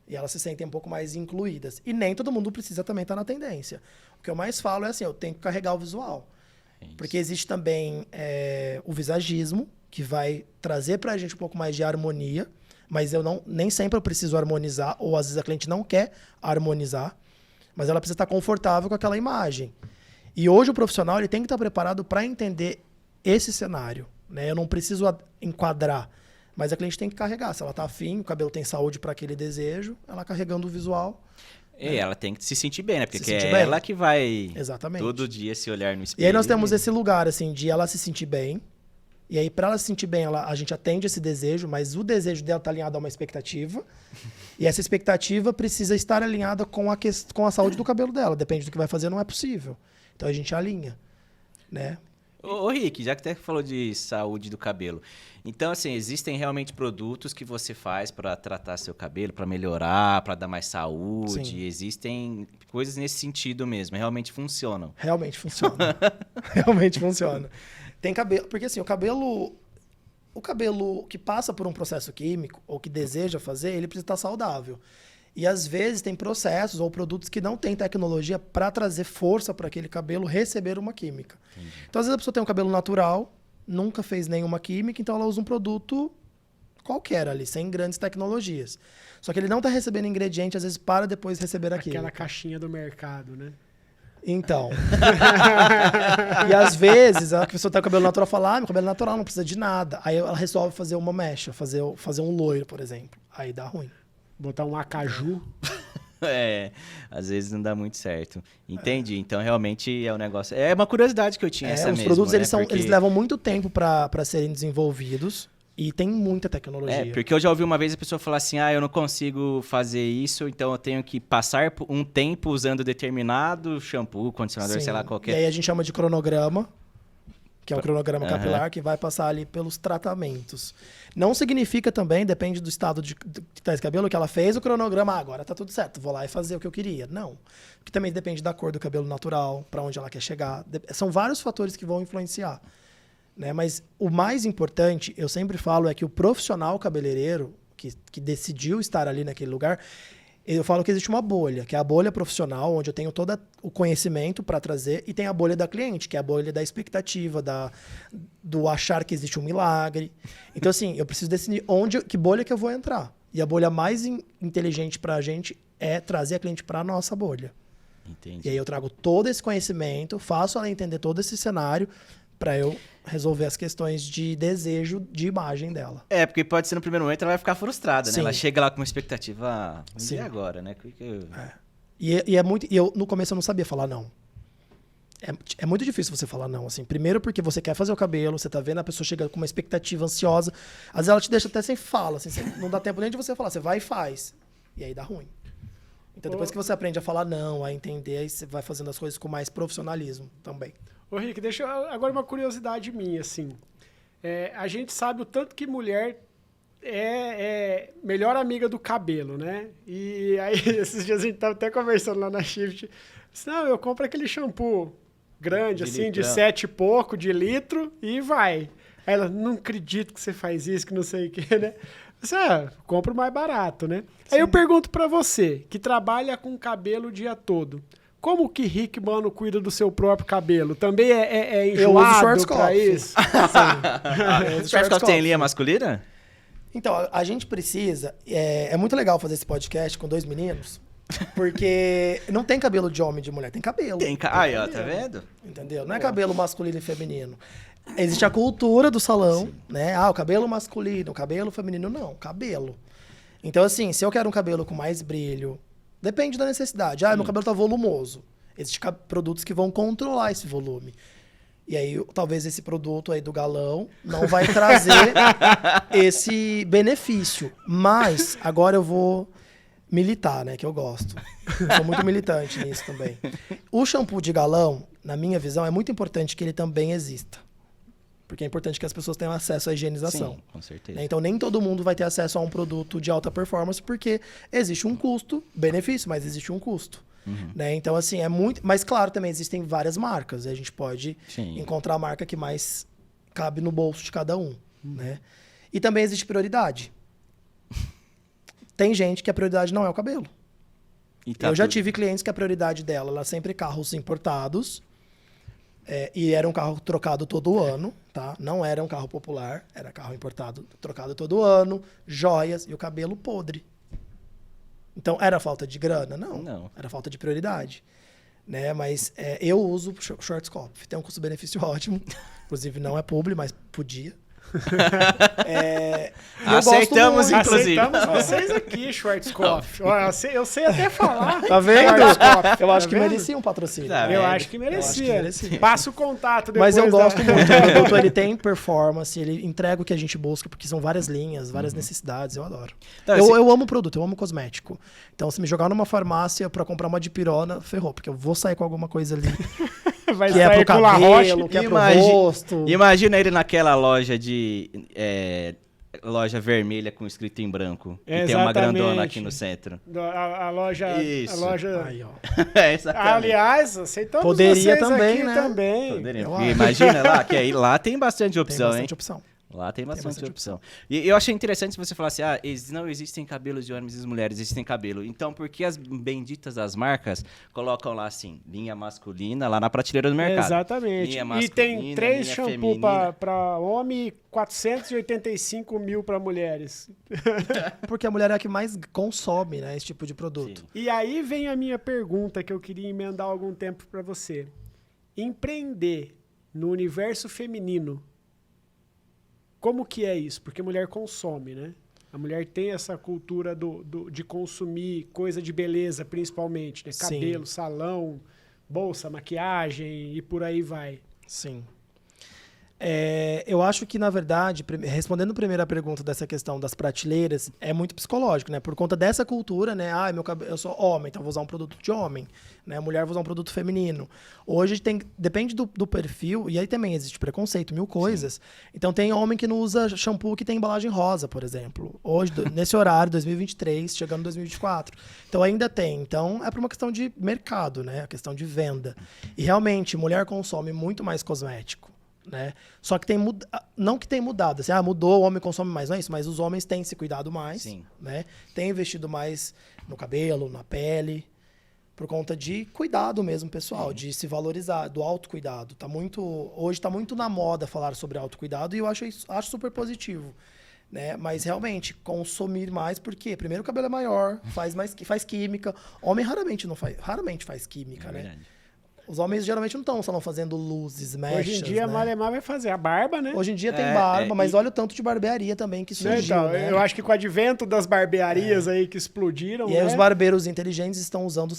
E elas se sentem um pouco mais incluídas. E nem todo mundo precisa também estar na tendência. O que eu mais falo é assim, eu tenho que carregar o visual. Porque existe também o visagismo, que vai trazer pra gente um pouco mais de harmonia, mas nem sempre eu preciso harmonizar, ou às vezes a cliente não quer harmonizar, mas ela precisa estar confortável com aquela imagem. E hoje o profissional ele tem que estar preparado para entender esse cenário. Né? Eu não preciso enquadrar, mas a cliente tem que carregar. Se ela está afim, o cabelo tem saúde para aquele desejo, ela carregando o visual. E ela tem que se sentir bem, né? Porque é ela que vai Exatamente. todo dia se olhar no espelho. E aí nós temos esse lugar assim, de ela se sentir bem, E aí, para ela se sentir bem, a gente atende esse desejo, mas o desejo dela está alinhado a uma expectativa. E essa expectativa precisa estar alinhada com a saúde do cabelo dela. Depende do que vai fazer, não é possível. Então a gente alinha, né? Ô, Rick, já que você falou de saúde do cabelo, então, assim, existem realmente produtos que você faz para tratar seu cabelo, para melhorar, para dar mais saúde? Sim. Existem coisas nesse sentido mesmo, realmente funcionam? Realmente funciona. Realmente funciona. Tem cabelo... Porque, assim, o cabelo que passa por um processo químico ou que deseja fazer, ele precisa estar saudável. E, às vezes, tem processos ou produtos que não têm tecnologia para trazer força para aquele cabelo receber uma química. Entendi. Então, às vezes, a pessoa tem um cabelo natural, nunca fez nenhuma química, então ela usa um produto qualquer ali, sem grandes tecnologias. Só que ele não está recebendo ingrediente, às vezes, para depois receber a química. Aquela caixinha do mercado, né? Então. E às vezes a pessoa tem o cabelo natural e fala, meu cabelo é natural, não precisa de nada. Aí ela resolve fazer uma mecha, fazer um loiro, por exemplo. Aí dá ruim. Botar um acaju. Às vezes não dá muito certo. Entendi. Então, realmente, é um negócio... É uma curiosidade que eu tinha, essa os mesmo, produtos, né? eles levam muito tempo para serem desenvolvidos e tem muita tecnologia. Porque eu já ouvi uma vez a pessoa falar assim, eu não consigo fazer isso, então eu tenho que passar um tempo usando determinado shampoo, condicionador, Sim. sei lá, E qualquer... aí a gente chama de cronograma, que é o cronograma capilar, que vai passar ali pelos tratamentos. Não significa também, depende do estado de tá esse cabelo, que ela fez o cronograma, agora tá tudo certo, vou lá e fazer o que eu queria. Não. Porque também depende da cor do cabelo natural, para onde ela quer chegar. São vários fatores que vão influenciar. Né? Mas o mais importante, eu sempre falo, é que o profissional cabeleireiro que decidiu estar ali naquele lugar, eu falo que existe uma bolha, que é a bolha profissional, onde eu tenho todo o conhecimento para trazer, e tem a bolha da cliente, que é a bolha da expectativa, do achar que existe um milagre. Então, assim, eu preciso decidir que bolha que eu vou entrar. E a bolha mais inteligente para a gente é trazer a cliente para a nossa bolha. Entendi. E aí eu trago todo esse conhecimento, faço ela entender todo esse cenário, para eu resolver as questões de desejo de imagem dela. Porque pode ser no primeiro momento ela vai ficar frustrada, né? Sim. Ela chega lá com uma expectativa, Sim. e agora, né? E é muito... E eu, no começo, eu não sabia falar não. É muito difícil você falar não, assim. Primeiro porque você quer fazer o cabelo, você tá vendo a pessoa chega com uma expectativa ansiosa. Às vezes ela te deixa até sem fala, assim. Não dá tempo nem de você falar. Você vai e faz. E aí dá ruim. Então, depois que você aprende a falar não, a entender, aí você vai fazendo as coisas com mais profissionalismo também. Ô, Rick, deixa agora uma curiosidade minha, assim. A gente sabe o tanto que mulher é melhor amiga do cabelo, né? E aí, esses dias a gente tava até conversando lá na Shift. Disse, não, eu compro aquele shampoo grande, assim, de 7 e pouco, de litro, e vai. Aí ela, não acredito que você faz isso, que não sei o que, né? Você compra o mais barato, né? Sim. Aí eu pergunto pra você, que trabalha com cabelo o dia todo. Como que Rick, mano, cuida do seu próprio cabelo? Também é enjoado pra isso? Schwarzkopf tem linha masculina? Então, a gente precisa... É muito legal fazer esse podcast com 2 meninos, porque não tem cabelo de homem e de mulher, tem cabelo. Aí, ó, tá vendo? Entendeu? Não é cabelo masculino e feminino. Existe a cultura do salão, sim, né? O cabelo masculino, o cabelo feminino, não, cabelo. Então, assim, se eu quero um cabelo com mais brilho, depende da necessidade. Meu cabelo tá volumoso. Existem produtos que vão controlar esse volume. E aí, talvez esse produto aí do galão não vai trazer esse benefício. Mas, agora eu vou militar, né? Que eu gosto. Eu sou muito militante nisso também. O shampoo de galão, na minha visão, é muito importante que ele também exista. Porque é importante que as pessoas tenham acesso à higienização. Sim, com certeza. Então, nem todo mundo vai ter acesso a um produto de alta performance, porque existe um custo, benefício, mas existe um custo. Né? Então, assim, é muito... Mas, claro, também existem várias marcas. A gente pode encontrar a marca que mais cabe no bolso de cada um. Né? E também existe prioridade. Tem gente que a prioridade não é o cabelo. Eu já tive clientes que a prioridade dela era sempre carros importados. E era um carro trocado todo ano, tá? Não era um carro popular, era carro importado, trocado todo ano, joias e o cabelo podre. Então, era falta de grana? Não. Era falta de prioridade. Né? Mas eu uso Schwarzkopf. Tem um custo-benefício ótimo. Inclusive, não é publi, mas podia. eu gosto Aceitamos, muito. inclusive. Aceitamos vocês aqui, Schwarzkopf. Ó, eu sei até falar. Tá vendo? Schwarzkopf, Eu acho tá que vendo? merecia um patrocínio. Tá Eu vendo? acho que merecia. Eu acho que merecia. Passa o contato depois. Mas eu gosto da... muito. O produto, ele tem performance, ele entrega o que a gente busca, porque são várias linhas, várias necessidades, eu adoro. Então, Eu amo produto, eu amo cosmético. Então, se me jogar numa farmácia pra comprar uma dipirona, ferrou, porque eu vou sair com alguma coisa ali Vai que é pro sair com La Roche. cabelo, que é pro Imagi- rosto. Imagina ele naquela loja loja vermelha com escrito em branco. E tem uma Exatamente. grandona aqui no centro. A loja... Isso. A loja... Aí, ó. Exatamente. Aliás, aceitamos Poderia vocês também, aqui né? também. Poderia. eu E acho. imagina lá, que aí lá tem bastante Tem opção, bastante hein? opção. Lá tem bastante bastante opção. E eu achei interessante se você falasse, não existem cabelos de homens e mulheres, existem cabelo. Então, por que as benditas das marcas colocam lá assim, linha masculina, lá na prateleira do mercado? Exatamente. Linha E masculina, tem 3 linha shampoos feminina. para homem e 485 mil para mulheres. Porque a mulher é a que mais consome, né, esse tipo de produto. Sim. E aí vem a minha pergunta que eu queria emendar há algum tempo para você. Empreender no universo feminino, como que é isso? Porque mulher consome, né? A mulher tem essa cultura de consumir coisa de beleza, principalmente, né? Sim. Cabelo, salão, bolsa, maquiagem e por aí vai. Sim. Eu acho que, na verdade, respondendo a primeira pergunta dessa questão das prateleiras, é muito psicológico, né? Por conta dessa cultura, né? Meu cabelo, eu sou homem, então vou usar um produto de homem, né? Mulher, vou usar um produto feminino. Hoje depende do perfil, e aí também existe preconceito, mil coisas. Sim. Então tem homem que não usa shampoo que tem embalagem rosa, por exemplo. Hoje, nesse horário, 2023, chegando em 2024. Então ainda tem. Então é por uma questão de mercado, né? A questão de venda. E realmente, mulher consome muito mais cosmético. Né? Só que não que tem mudado, assim, mudou, o homem consome mais, não é isso, mas os homens têm se cuidado mais, Sim. né? Têm investido mais no cabelo, na pele, por conta de cuidado mesmo, pessoal, de se valorizar, do autocuidado. Hoje está muito na moda falar sobre autocuidado e eu acho super positivo. Né? Mas realmente, consumir mais, porque primeiro o cabelo é maior, faz química. Homem raramente faz química, né? Verdade. Os homens geralmente não estão no salão fazendo luzes, mechas, Hoje em dia, né? Malemar vai fazer a barba, né? Hoje em dia tem barba, mas olha o tanto de barbearia também que surgiu, Então, né? eu acho que com o advento das barbearias aí que explodiram, E aí né? os barbeiros inteligentes estão usando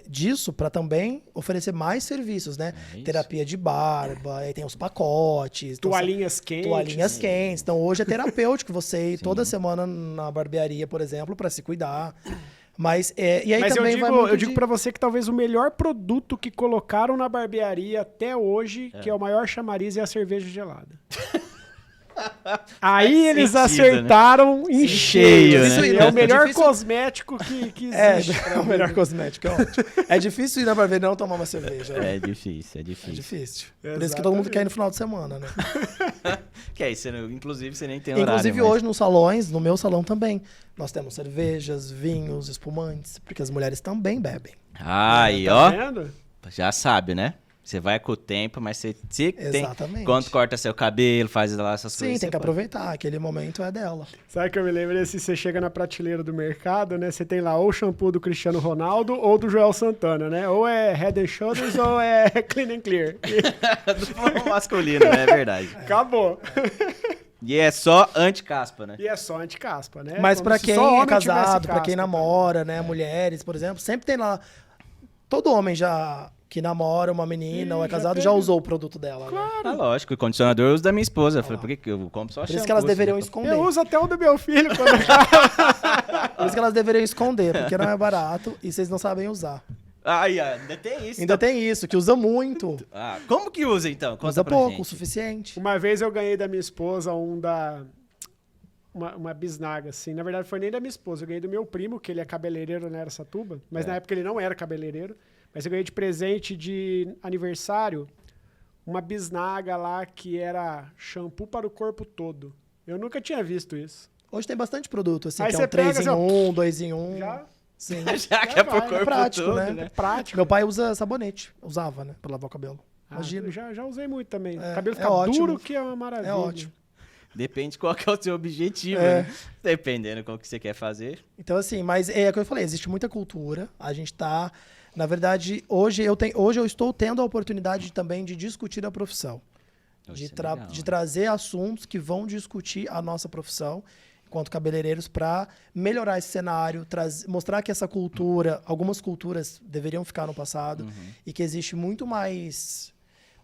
disso para também oferecer mais serviços, né? É isso. Terapia de barba, aí tem os pacotes. Toalhinhas quentes. Toalhinhas quentes. Então hoje é terapêutico você ir toda semana na barbearia, por exemplo, para se cuidar. Mas, e aí Mas também vai muito eu digo pra você que talvez o melhor produto que colocaram na barbearia até hoje, que é o maior chamariz, é a cerveja gelada. Aí eles sentido, acertaram em cheio. né? Né? É o melhor cosmético que existe. É o melhor cosmético, é ótimo. É difícil ir na barbearia e não tomar uma cerveja. Né? É difícil. É difícil. Por isso que Exatamente. todo mundo quer ir no final de semana, né? Que aí, inclusive, você nem tem horário. Inclusive mas- hoje nos salões, no meu salão também, nós temos cervejas, vinhos, espumantes, porque as mulheres também bebem. Aí, Tá ó. vendo? Já sabe, né? Você vai com o tempo, mas você tem... Exatamente. Quando corta seu cabelo, faz lá essas Sim, coisas. tem você que pode. aproveitar, aquele momento é dela. Sabe que eu me lembro se você chega na prateleira do mercado, né? Você tem lá ou o shampoo do Cristiano Ronaldo ou do Joel Santana, né? Ou é Head and Shoulders ou é Clean and Clear. Do masculino, né? É verdade. Acabou. E é só anti-caspa, né? E é só anti-caspa, né? Mas Como pra se quem só é homem casado, tivesse pra quem caspa. namora, né, mulheres, por exemplo, sempre tem lá... Todo homem que namora uma menina ou é já casado teve. já usou o produto dela, né? Ah, lógico. O condicionador eu uso da minha esposa. Eu falei, por que eu compro só Por isso shampoo, que elas assim, deveriam né? esconder. Eu uso até o do meu filho quando Por isso que elas deveriam esconder, porque não é barato e vocês não sabem usar. Ai, ainda tem isso. Ainda tem isso, que usa muito. Ah, como que usa, então? Conta Usa pra pouco, gente. o suficiente. Uma vez eu ganhei da minha esposa uma bisnaga, assim. Na verdade, foi nem da minha esposa. Eu ganhei do meu primo, que ele é cabeleireiro na Araçatuba. Mas na época ele não era cabeleireiro. Mas eu ganhei de presente de aniversário uma bisnaga lá que era shampoo para o corpo todo. Eu nunca tinha visto isso. Hoje tem bastante produto, assim, Aí que é você um 3 pega, em assim, 1, 2 em 1. Já Sim. Já que é pro vai, é corpo prático, todo, né? é prático. Meu pai usa sabonete. Usava, né? Pra lavar o cabelo. Imagina. Já usei muito também. É, O cabelo é fica ótimo. duro, que é uma maravilha. É ótimo. Depende qual que é o seu objetivo, É. né? Dependendo qual que você quer fazer. Então, assim, mas é o que eu falei, existe muita cultura. A gente tá... Na verdade, hoje eu estou tendo a oportunidade também de discutir a profissão. De, Isso é legal, de né? trazer assuntos que vão discutir a nossa profissão enquanto cabeleireiros para melhorar esse cenário, mostrar que essa cultura, algumas culturas deveriam ficar no passado e que existe muito mais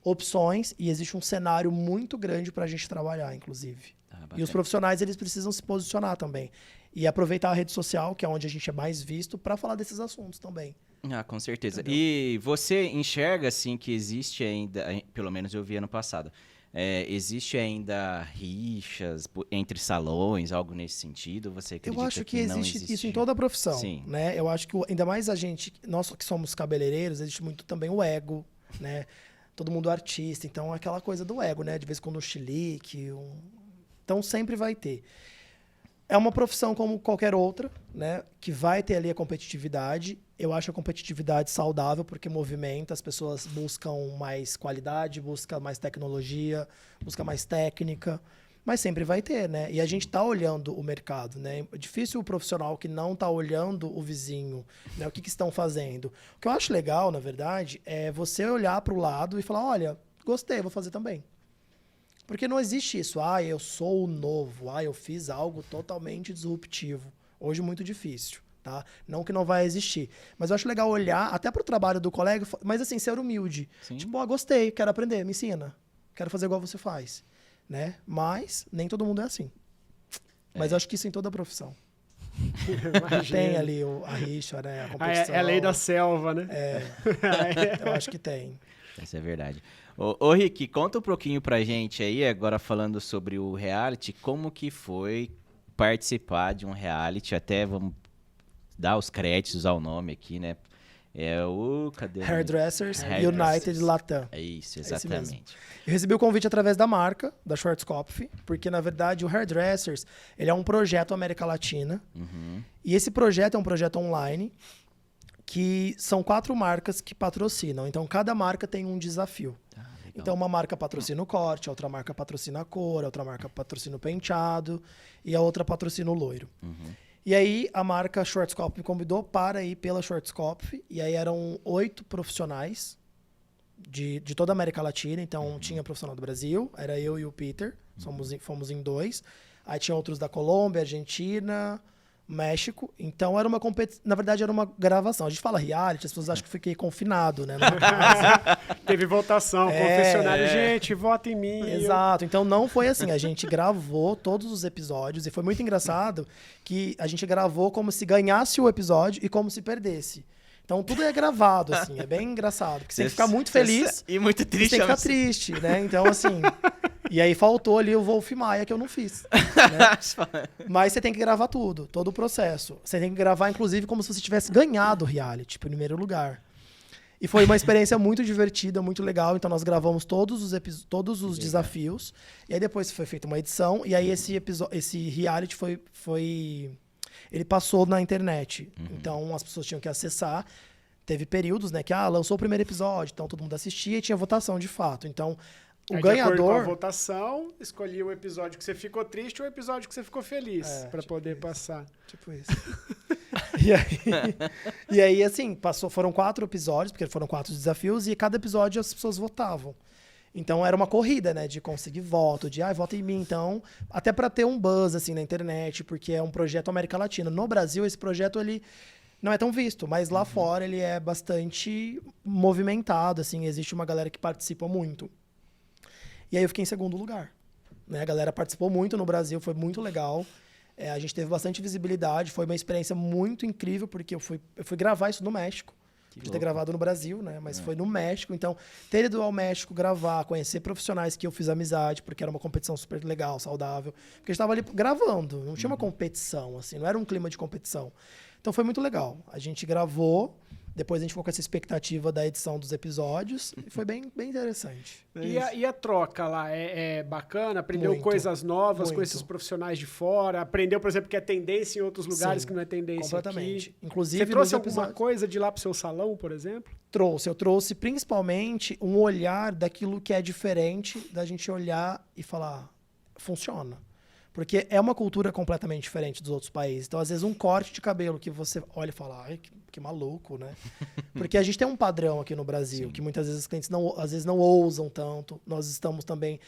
opções e existe um cenário muito grande para a gente trabalhar, inclusive. Ah, E os bacana. profissionais, eles precisam se posicionar também. E aproveitar a rede social, que é onde a gente é mais visto, para falar desses assuntos também. Ah, com certeza. Entendeu? E você enxerga, assim, que existe ainda, pelo menos eu vi ano passado, existe ainda rixas entre salões, algo nesse sentido? Você acredita Eu acho que não existe isso em toda a profissão, Sim. né? Eu acho que ainda mais a gente, nós que somos cabeleireiros, existe muito também o ego, né? Todo mundo artista, então é aquela coisa do ego, né? De vez em quando um chilique, então sempre vai ter. É uma profissão como qualquer outra, né? Que vai ter ali a competitividade. Eu acho a competitividade saudável porque movimenta, as pessoas buscam mais qualidade, buscam mais tecnologia, buscam mais técnica, mas sempre vai ter, né? E a gente está olhando o mercado, né? É difícil o profissional que não está olhando o vizinho, né? O que estão fazendo. O que eu acho legal, na verdade, é você olhar para o lado e falar, olha, gostei, vou fazer também. Porque não existe isso, eu sou o novo, eu fiz algo totalmente disruptivo. Hoje muito difícil, tá? Não que não vai existir. Mas eu acho legal olhar até pro trabalho do colega, mas assim, ser humilde. Sim. Tipo, gostei, quero aprender, me ensina. Quero fazer igual você faz, né? Mas nem todo mundo é assim. Mas eu acho que isso em toda a profissão. Imagina. Tem ali a rixa, né? A competição. É a lei da selva, né? Eu acho que tem. Isso é verdade. Ô, Rick, conta um pouquinho pra gente aí, agora falando sobre o reality, como que foi participar de um reality, até vamos dar os créditos ao nome aqui, né? Cadê o nome? Hairdressers Hairdressers. United Latam. É isso, esse mesmo. exatamente. Eu recebi o convite através da marca, da Schwarzkopf, porque, na verdade, o Hairdressers, ele é um projeto América Latina. E esse projeto é um projeto online, que são 4 marcas que patrocinam. Então, cada marca tem um desafio. Então, uma marca patrocina o corte, a outra marca patrocina a cor, a outra marca patrocina o penteado e a outra patrocina o loiro. E aí, a marca Schwarzkopf me convidou para ir pela Schwarzkopf. E aí, eram 8 profissionais de toda a América Latina. Então, tinha profissional do Brasil, era eu e o Peter, fomos em 2. Aí, tinha outros da Colômbia, Argentina, México. Então, era uma competição. Na verdade, era uma gravação. A gente fala reality, as pessoas acham que eu fiquei confinado, né? Teve votação, confessionário. Gente, vota em mim. Exato. Então, não foi assim. A gente gravou todos os episódios e foi muito engraçado que a gente gravou como se ganhasse o episódio e como se perdesse. Então, tudo é gravado, assim. É bem engraçado. Porque você tem que ficar muito feliz E muito e triste. você tem que ficar triste, né? Então, assim... E aí faltou ali o Wolf Maia, que eu não fiz. Né? Mas você tem que gravar tudo, todo o processo. Você tem que gravar, inclusive, como se você tivesse ganhado o reality, em primeiro lugar. E foi uma experiência muito divertida, muito legal. Então, nós gravamos todos os desafios. E aí, depois foi feita uma edição. E aí, esse reality ele passou na internet. Então, as pessoas tinham que acessar. Teve períodos, né? Que, lançou o primeiro episódio. Então, todo mundo assistia e tinha votação, de fato. Então... O Aí, de acordo com a ganhador. votação, escolhi o episódio que você ficou triste ou o episódio que você ficou feliz, pra poder passar. Tipo isso. E aí, assim, foram 4 episódios, porque foram 4 desafios, e cada episódio as pessoas votavam. Então era uma corrida, né? De conseguir voto, vota em mim. Então, até pra ter um buzz, assim, na internet, porque é um projeto América Latina. No Brasil, esse projeto, ele não é tão visto, mas lá fora ele é bastante movimentado, assim, existe uma galera que participa muito. E aí eu fiquei em segundo lugar. Né? A galera participou muito no Brasil, foi muito legal. A gente teve bastante visibilidade, foi uma experiência muito incrível, porque eu fui gravar isso no México. Podia ter gravado no Brasil, né? Mas foi no México. Então, ter ido ao México gravar, conhecer profissionais que eu fiz amizade, porque era uma competição super legal, saudável. Porque a gente estava ali gravando, não tinha uma competição, assim, não era um clima de competição. Então foi muito legal. A gente gravou, depois a gente ficou com essa expectativa da edição dos episódios, e foi bem, bem interessante. E a troca lá é bacana? Aprendeu Muito, coisas novas com muito. esses profissionais de fora? Aprendeu, por exemplo, que é tendência em outros lugares Sim, que não é tendência completamente. aqui? Inclusive, Você trouxe nos alguma episódios- coisa de lá pro seu salão, por exemplo? Eu trouxe principalmente um olhar daquilo que é diferente da gente olhar e falar, funciona. Porque é uma cultura completamente diferente dos outros países. Então, às vezes, um corte de cabelo que você olha e fala, ai, que maluco, né? Porque a gente tem um padrão aqui no Brasil, que muitas vezes os clientes às vezes não ousam tanto. Nós estamos também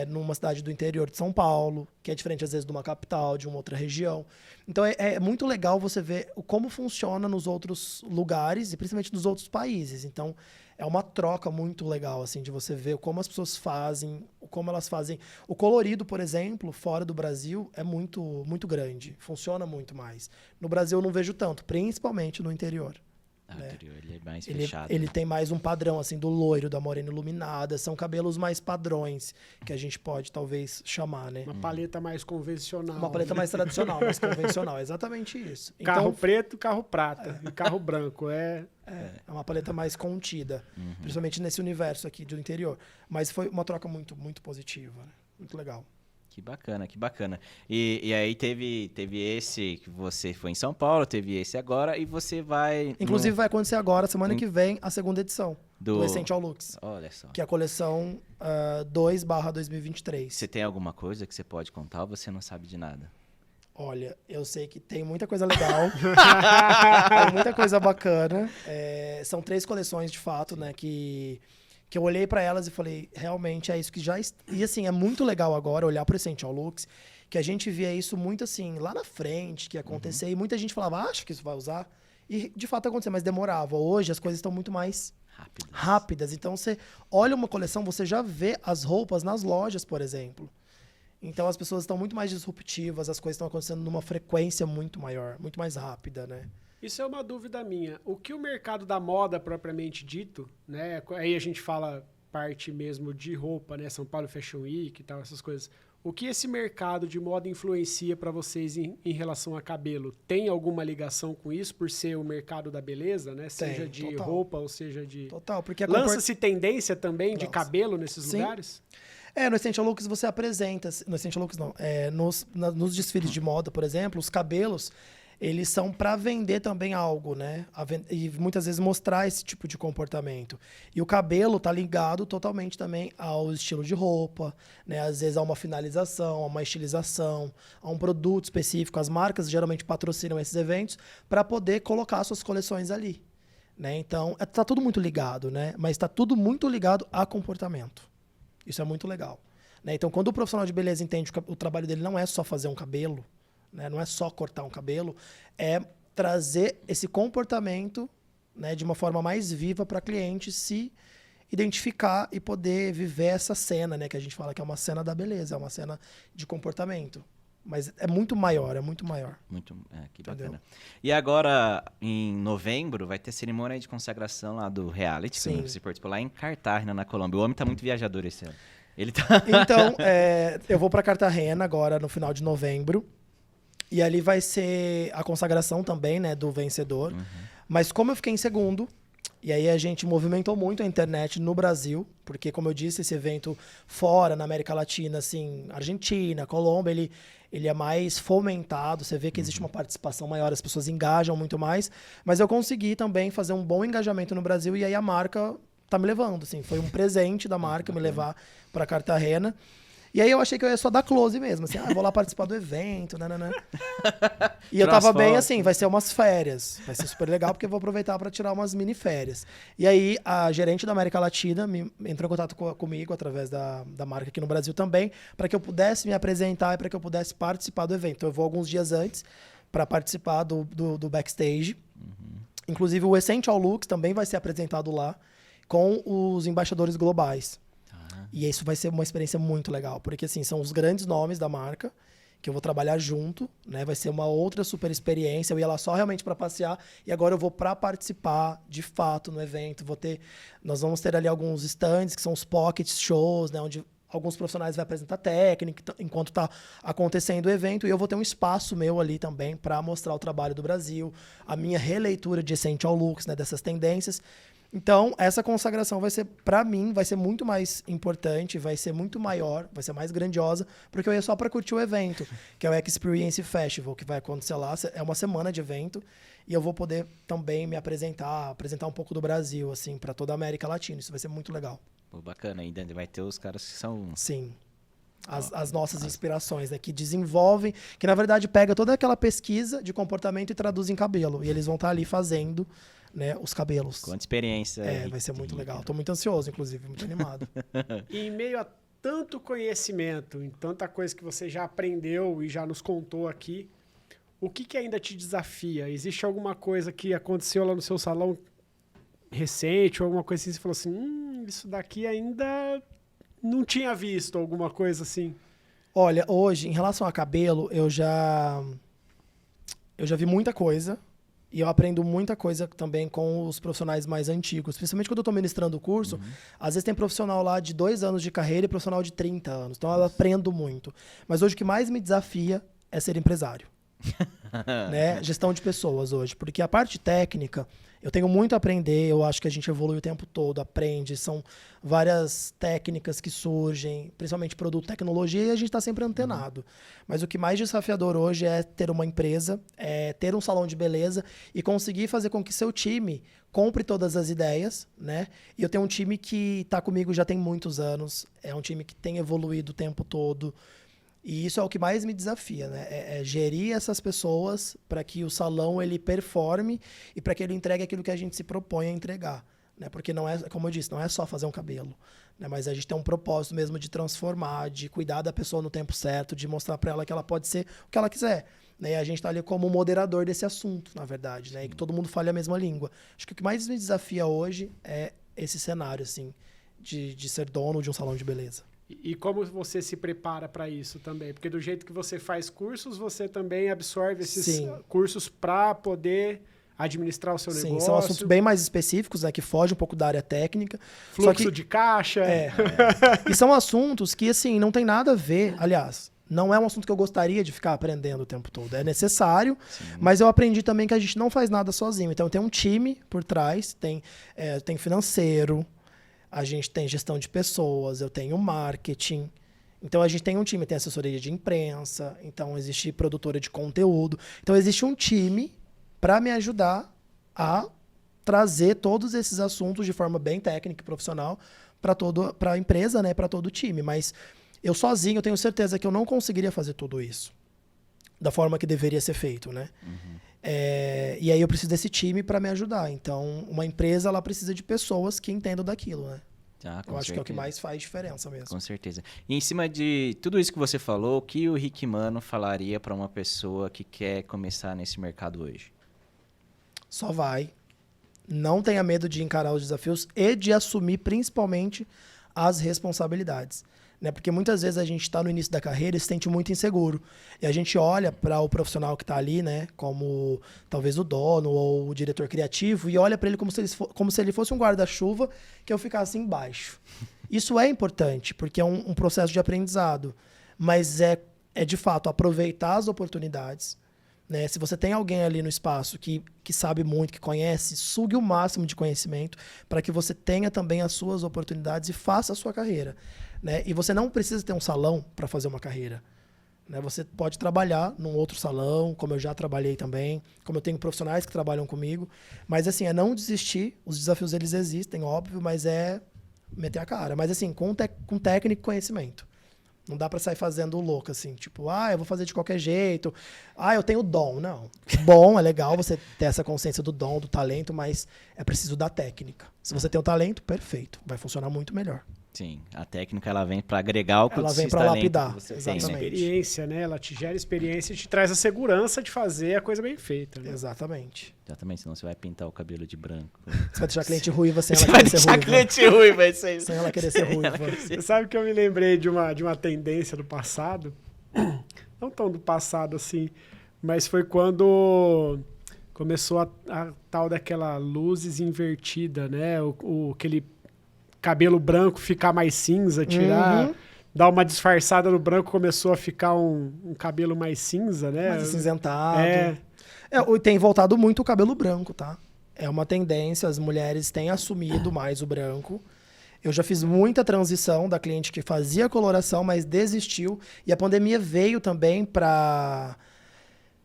numa cidade do interior de São Paulo, que é diferente, às vezes, de uma capital, de uma outra região. Então, é muito legal você ver como funciona nos outros lugares e principalmente nos outros países. Então, é uma troca muito legal, assim, de você ver como as pessoas fazem, como elas fazem. O colorido, por exemplo, fora do Brasil, é muito, muito grande. Funciona muito mais. No Brasil, eu não vejo tanto, principalmente no interior. O interior, ele é mais fechado. Ele tem mais um padrão, assim, do loiro, da morena iluminada. São cabelos mais padrões, que a gente pode, talvez, chamar, né? Uma paleta mais convencional. Uma paleta mais tradicional, mais convencional. É exatamente isso. Carro Então, preto, carro prata e carro branco. é uma paleta mais contida, principalmente nesse universo aqui do interior. Mas foi uma troca muito, muito positiva, né? Muito legal. Que bacana, que bacana. E aí teve esse que você foi em São Paulo, teve esse agora, e você vai... Inclusive, vai acontecer agora, semana que vem, a segunda edição do Essential Looks. Olha só. Que é a coleção 2/2023. Você tem alguma coisa que você pode contar ou você não sabe de nada? Olha, eu sei que tem muita coisa legal, tem muita coisa bacana. São 3 coleções, de fato, né, que eu olhei pra elas e falei, realmente é isso que já... E assim, é muito legal agora olhar pro Essential Looks, que a gente via isso muito assim, lá na frente, que ia acontecer, e muita gente falava, acho que isso vai usar. E de fato aconteceu, mas demorava. Hoje as coisas estão muito mais rápidas. Então você olha uma coleção, você já vê as roupas nas lojas, por exemplo. Então as pessoas estão muito mais disruptivas, as coisas estão acontecendo numa frequência muito maior, muito mais rápida, né? Isso é uma dúvida minha. O que o mercado da moda propriamente dito, né? Aí a gente fala parte mesmo de roupa, né? São Paulo Fashion Week e tal, essas coisas. O que esse mercado de moda influencia para vocês em relação a cabelo? Tem alguma ligação com isso, por ser o mercado da beleza, né? Seja de total. roupa ou seja de... Total, porque Lança-se tendência também de cabelo nesses Sim. lugares? No Essential Looks você apresenta... No Essential Looks não. Nos desfiles de moda, por exemplo, os cabelos, eles são para vender também algo, né? E muitas vezes mostrar esse tipo de comportamento. E o cabelo tá ligado totalmente também ao estilo de roupa, né? Às vezes a uma finalização, a uma estilização, a um produto específico. As marcas geralmente patrocinam esses eventos para poder colocar suas coleções ali, né? Então, tá tudo muito ligado, né? Mas tá tudo muito ligado a comportamento. Isso é muito legal, né? Então, quando o profissional de beleza entende que o trabalho dele não é só fazer um cabelo, né? Não é só cortar um cabelo, é trazer esse comportamento, né, de uma forma mais viva para a cliente se identificar e poder viver essa cena, né, que a gente fala que é uma cena da beleza, é uma cena de comportamento. Mas é muito maior, é muito maior. Que bacana. E agora, em novembro, vai ter cerimônia de consagração lá do reality, que você participou lá em Cartagena, na Colômbia. O homem tá muito viajador esse ano. Ele tá... Então, eu vou para Cartagena agora no final de novembro. E ali vai ser a consagração também, né, do vencedor. Mas como eu fiquei em segundo, e aí a gente movimentou muito a internet no Brasil, porque, como eu disse, esse evento fora, na América Latina, assim, Argentina, Colômbia, ele é mais fomentado, você vê que existe uma participação maior, as pessoas engajam muito mais, mas eu consegui também fazer um bom engajamento no Brasil, e aí a marca tá me levando, assim, foi um presente da marca me levar para Cartagena. E aí eu achei que eu ia só dar close mesmo, assim, eu vou lá participar do evento, nananã. E eu tava bem assim, vai ser umas férias, vai ser super legal, porque eu vou aproveitar para tirar umas mini férias. E aí a gerente da América Latina entrou em contato comigo, através da marca aqui no Brasil também, para que eu pudesse me apresentar e para que eu pudesse participar do evento. Então eu vou alguns dias antes para participar do backstage. Inclusive o Essential Looks também vai ser apresentado lá com os embaixadores globais. E isso vai ser uma experiência muito legal, porque assim, são os grandes nomes da marca, que eu vou trabalhar junto, né? Vai ser uma outra super experiência. Eu ia lá só realmente para passear, e agora eu vou para participar de fato no evento. Nós vamos ter ali alguns stands, que são os pocket shows, né? Onde alguns profissionais vão apresentar técnica enquanto está acontecendo o evento, e eu vou ter um espaço meu ali também para mostrar o trabalho do Brasil, a minha releitura de Essential Looks, né? Dessas tendências. Então, essa consagração vai ser, para mim, vai ser muito mais importante, vai ser muito maior, vai ser mais grandiosa, porque eu ia só para curtir o evento, que é o Experience Festival, que vai acontecer lá, é uma semana de evento, e eu vou poder também me apresentar um pouco do Brasil, assim, para toda a América Latina. Isso vai ser muito legal. Pô, bacana, ainda vai ter os caras que são... Sim. as nossas inspirações, né? Que desenvolvem, que na verdade pega toda aquela pesquisa de comportamento e traduz em cabelo. E eles vão estar ali fazendo, né, os cabelos. Quanta experiência. Vai ser muito legal. Tô muito ansioso, inclusive, muito animado. E em meio a tanto conhecimento, em tanta coisa que você já aprendeu e já nos contou aqui, o que ainda te desafia? Existe alguma coisa que aconteceu lá no seu salão recente, ou alguma coisa assim, você falou assim, isso daqui ainda não tinha visto, alguma coisa assim? Olha, hoje, em relação a cabelo, eu já vi muita coisa. E eu aprendo muita coisa também com os profissionais mais antigos. Principalmente quando eu estou ministrando o curso, às vezes tem profissional lá de 2 anos de carreira e profissional de 30 anos. Então eu aprendo muito. Mas hoje o que mais me desafia é ser empresário. Né? Gestão de pessoas hoje. Porque a parte técnica, eu tenho muito a aprender. Eu acho que a gente evolui o tempo todo, aprende. São várias técnicas que surgem, principalmente produto, tecnologia, e a gente está sempre antenado. Mas o que mais desafiador hoje é ter uma empresa, é ter um salão de beleza e conseguir fazer com que seu time compre todas as ideias, né? E eu tenho um time que está comigo já tem muitos anos, é um time que tem evoluído o tempo todo. E isso é o que mais me desafia, né? É gerir essas pessoas para que o salão ele performe e para que ele entregue aquilo que a gente se propõe a entregar. Né? Porque não é, como eu disse, não é só fazer um cabelo. Né? Mas a gente tem um propósito mesmo de transformar, de cuidar da pessoa no tempo certo, de mostrar para ela que ela pode ser o que ela quiser. Né? E a gente está ali como moderador desse assunto, na verdade. Né? E que todo mundo fale a mesma língua. Acho que o que mais me desafia hoje é esse cenário, assim, de ser dono de um salão de beleza. E como você se prepara para isso também? Porque do jeito que você faz cursos, você também absorve esses cursos para poder administrar o seu negócio. Sim, são assuntos bem mais específicos, né, que fogem um pouco da área técnica. Fluxo de caixa. E são assuntos que, assim, não tem nada a ver. Aliás, não é um assunto que eu gostaria de ficar aprendendo o tempo todo. É necessário, mas eu aprendi também que a gente não faz nada sozinho. Então, tem um time por trás, tem financeiro, a gente tem gestão de pessoas, eu tenho marketing. Então, a gente tem um time, tem assessoria de imprensa, então existe produtora de conteúdo. Então, existe um time para me ajudar a trazer todos esses assuntos de forma bem técnica e profissional para a empresa, né, para todo o time. Mas eu sozinho, eu tenho certeza que eu não conseguiria fazer tudo isso da forma que deveria ser feito, né? E aí eu preciso desse time para me ajudar. Então, uma empresa, ela precisa de pessoas que entendam daquilo, né? Eu acho que é o que mais faz diferença mesmo. Com certeza. E em cima de tudo isso que você falou, o que o Rick Mano falaria para uma pessoa que quer começar nesse mercado hoje? Só vai. Não tenha medo de encarar os desafios e de assumir principalmente as responsabilidades. Né? Porque muitas vezes a gente está no início da carreira e se sente muito inseguro. E a gente olha para o profissional que está ali, né? Como talvez o dono ou o diretor criativo, e olha para ele como se ele fosse um guarda-chuva que eu ficasse embaixo. Isso é importante, porque é um processo de aprendizado. Mas é de fato aproveitar as oportunidades. Né? Se você tem alguém ali no espaço que sabe muito, que conhece, sugue o máximo de conhecimento para que você tenha também as suas oportunidades e faça a sua carreira. Né? E você não precisa ter um salão para fazer uma carreira. Né? Você pode trabalhar num outro salão, como eu já trabalhei também, como eu tenho profissionais que trabalham comigo. Mas assim, é não desistir. Os desafios eles existem, óbvio, mas é meter a cara. Mas assim, com técnica e conhecimento. Não dá pra sair fazendo louco, assim, tipo, eu vou fazer de qualquer jeito. Eu tenho dom. Não. Bom, é legal você ter essa consciência do dom, do talento, mas é preciso da técnica. Se você tem o talento, perfeito. Vai funcionar muito melhor. Sim, a técnica ela vem para agregar o que ela vem para lapidar, exatamente. Experiência, né? Ela te gera experiência e te traz a segurança de fazer a coisa bem feita. Né? Exatamente. Exatamente, senão você vai pintar o cabelo de branco. Você vai deixar a cliente ruiva sem você ela querer ser ruiva. Vai deixar a cliente ruiva, isso aí. Sem ela querer ser ruiva. Você sabe que eu me lembrei de uma tendência do passado, não tão do passado assim, mas foi quando começou a tal daquela luzes invertida, né? Aquele cabelo branco ficar mais cinza, tirar, dar uma disfarçada no branco, começou a ficar um cabelo mais cinza, né? Mais acinzentado. Tem voltado muito o cabelo branco, tá? É uma tendência, as mulheres têm assumido mais o branco. Eu já fiz muita transição da cliente que fazia coloração, mas desistiu. E a pandemia veio também para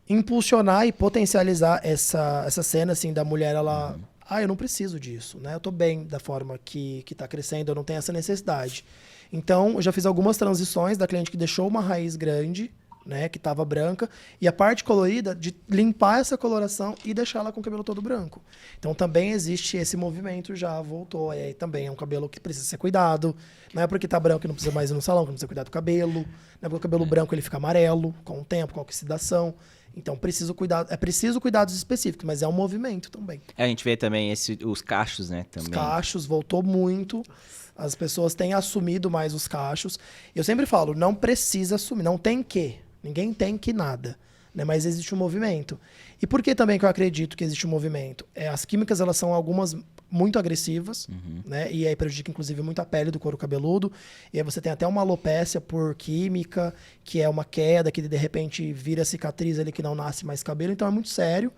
impulsionar e potencializar essa cena assim, da mulher, ela... eu não preciso disso, né? Eu tô bem da forma que tá crescendo, eu não tenho essa necessidade. Então, eu já fiz algumas transições da cliente que deixou uma raiz grande, né, que estava branca, e a parte colorida de limpar essa coloração e deixar ela com o cabelo todo branco. Então também existe esse movimento, já voltou. E aí também é um cabelo que precisa ser cuidado. Não é porque tá branco que não precisa mais ir no salão, que não precisa cuidar do cabelo. Não é porque o cabelo branco ele fica amarelo com o tempo, com a oxidação. Então é preciso cuidados específicos, mas é um movimento também. A gente vê também os cachos, né? Também. Os cachos voltou muito. As pessoas têm assumido mais os cachos. Eu sempre falo, não precisa assumir, não tem que. Ninguém tem que nada, né? Mas existe um movimento. E por que também que eu acredito que existe um movimento? As químicas, elas são algumas muito agressivas, né? E aí prejudica, inclusive, muito a pele do couro cabeludo. E aí você tem até uma alopécia por química, que é uma queda, que de repente vira cicatriz ali, que não nasce mais cabelo. Então é muito sério.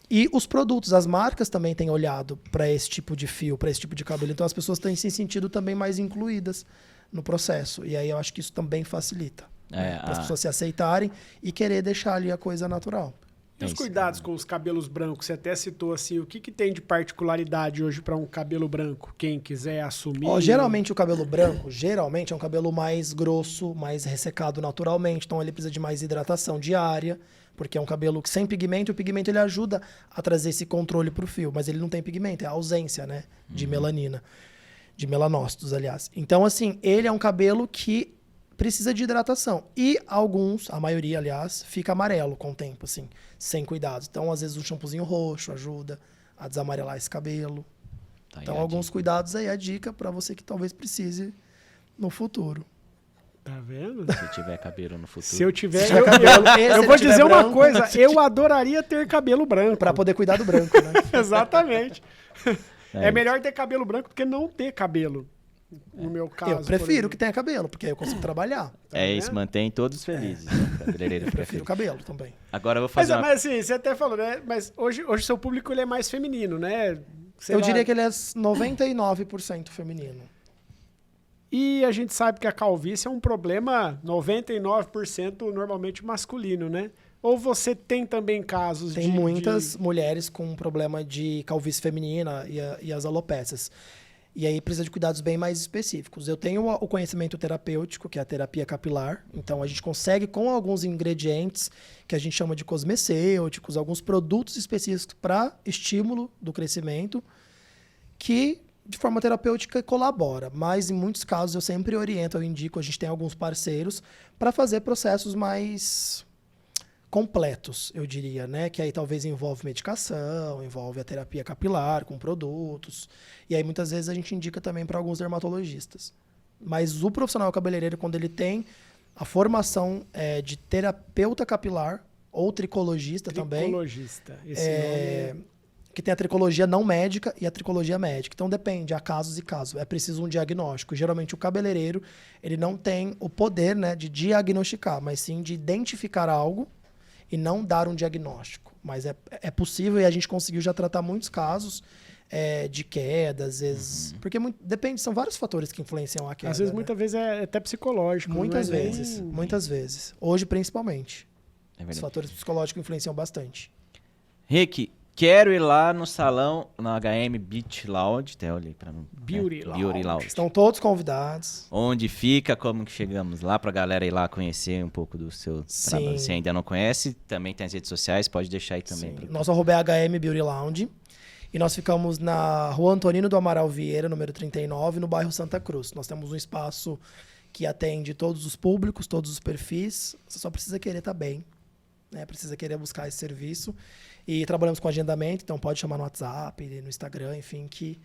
E os produtos, as marcas também têm olhado para esse tipo de fio, para esse tipo de cabelo. Então as pessoas têm se sentido também mais incluídas no processo. E aí eu acho que isso também facilita. Para as pessoas se aceitarem e querer deixar ali a coisa natural. E os cuidados com os cabelos brancos? Você até citou assim, o que tem de particularidade hoje para um cabelo branco? Quem quiser assumir? Geralmente o cabelo branco, é um cabelo mais grosso, mais ressecado naturalmente, então ele precisa de mais hidratação diária, porque é um cabelo que sem pigmento, e o pigmento ele ajuda a trazer esse controle para o fio, mas ele não tem pigmento, é a ausência, né, de melanina, de melanócitos, aliás. Então, assim, ele é um cabelo que precisa de hidratação. E a maioria, aliás, fica amarelo com o tempo, assim, sem cuidados. Então, às vezes, um shampoozinho roxo ajuda a desamarelar esse cabelo. Tá, então, alguns cuidados aí, a dica para você que talvez precise no futuro. Tá vendo? Se tiver cabelo no futuro. Se eu tiver... Eu vou dizer uma branco, coisa, eu adoraria ter cabelo branco. para poder cuidar do branco, né? Exatamente. É melhor ter cabelo branco do que não ter cabelo. No meu caso. Eu prefiro que tenha cabelo, porque aí eu consigo trabalhar. Isso, mantém todos felizes. Cabeleireiro Eu prefiro cabelo também. Agora eu vou fazer mas assim, você até falou, né? Mas hoje o seu público ele é mais feminino, né? Eu diria que ele é 99% feminino. E a gente sabe que a calvície é um problema 99% normalmente masculino, né? Ou você tem também casos Tem muitas mulheres com problema de calvície feminina e as alopécias. E aí precisa de cuidados bem mais específicos. Eu tenho o conhecimento terapêutico, que é a terapia capilar. Então, a gente consegue, com alguns ingredientes que a gente chama de cosmecêuticos, alguns produtos específicos para estímulo do crescimento, que, de forma terapêutica, colabora. Mas, em muitos casos, eu sempre oriento, eu indico, a gente tem alguns parceiros, para fazer processos mais completos, eu diria, né? Que aí talvez envolve medicação, envolve a terapia capilar com produtos. E aí muitas vezes a gente indica também para alguns dermatologistas. Mas o profissional cabeleireiro, quando ele tem a formação de terapeuta capilar ou tricologista também. Tricologista. Esse nome que tem a tricologia não médica e a tricologia médica. Então depende, há casos e casos. É preciso um diagnóstico. Geralmente o cabeleireiro, ele não tem o poder, né, de diagnosticar, mas sim de identificar algo e não dar um diagnóstico. Mas é possível e a gente conseguiu já tratar muitos casos de queda, às vezes... Porque depende, são vários fatores que influenciam a queda. Às vezes, né? muitas vezes, é até psicológico. Muitas vezes. Hoje, principalmente. Os fatores psicológicos influenciam bastante. Rick, quero ir lá no salão, na HM Beach Lounge, até olhei para Beauty Lounge. Estão todos convidados. Onde fica, como que chegamos lá, pra galera ir lá conhecer um pouco do seu trabalho. Se ainda não conhece, também tem as redes sociais, pode deixar aí também. Nosso arroba é HM Beauty Lounge. E nós ficamos na Rua Antonino do Amaral Vieira, número 39, no bairro Santa Cruz. Nós temos um espaço que atende todos os públicos, todos os perfis. Você só precisa querer estar bem, né? Precisa querer buscar esse serviço. E trabalhamos com agendamento, então pode chamar no WhatsApp, no Instagram, enfim, que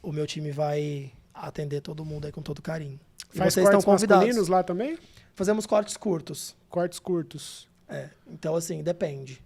o meu time vai atender todo mundo aí com todo carinho. Faz vocês estão convidados. Masculinos lá também? Fazemos cortes curtos. Cortes curtos. Então assim, depende.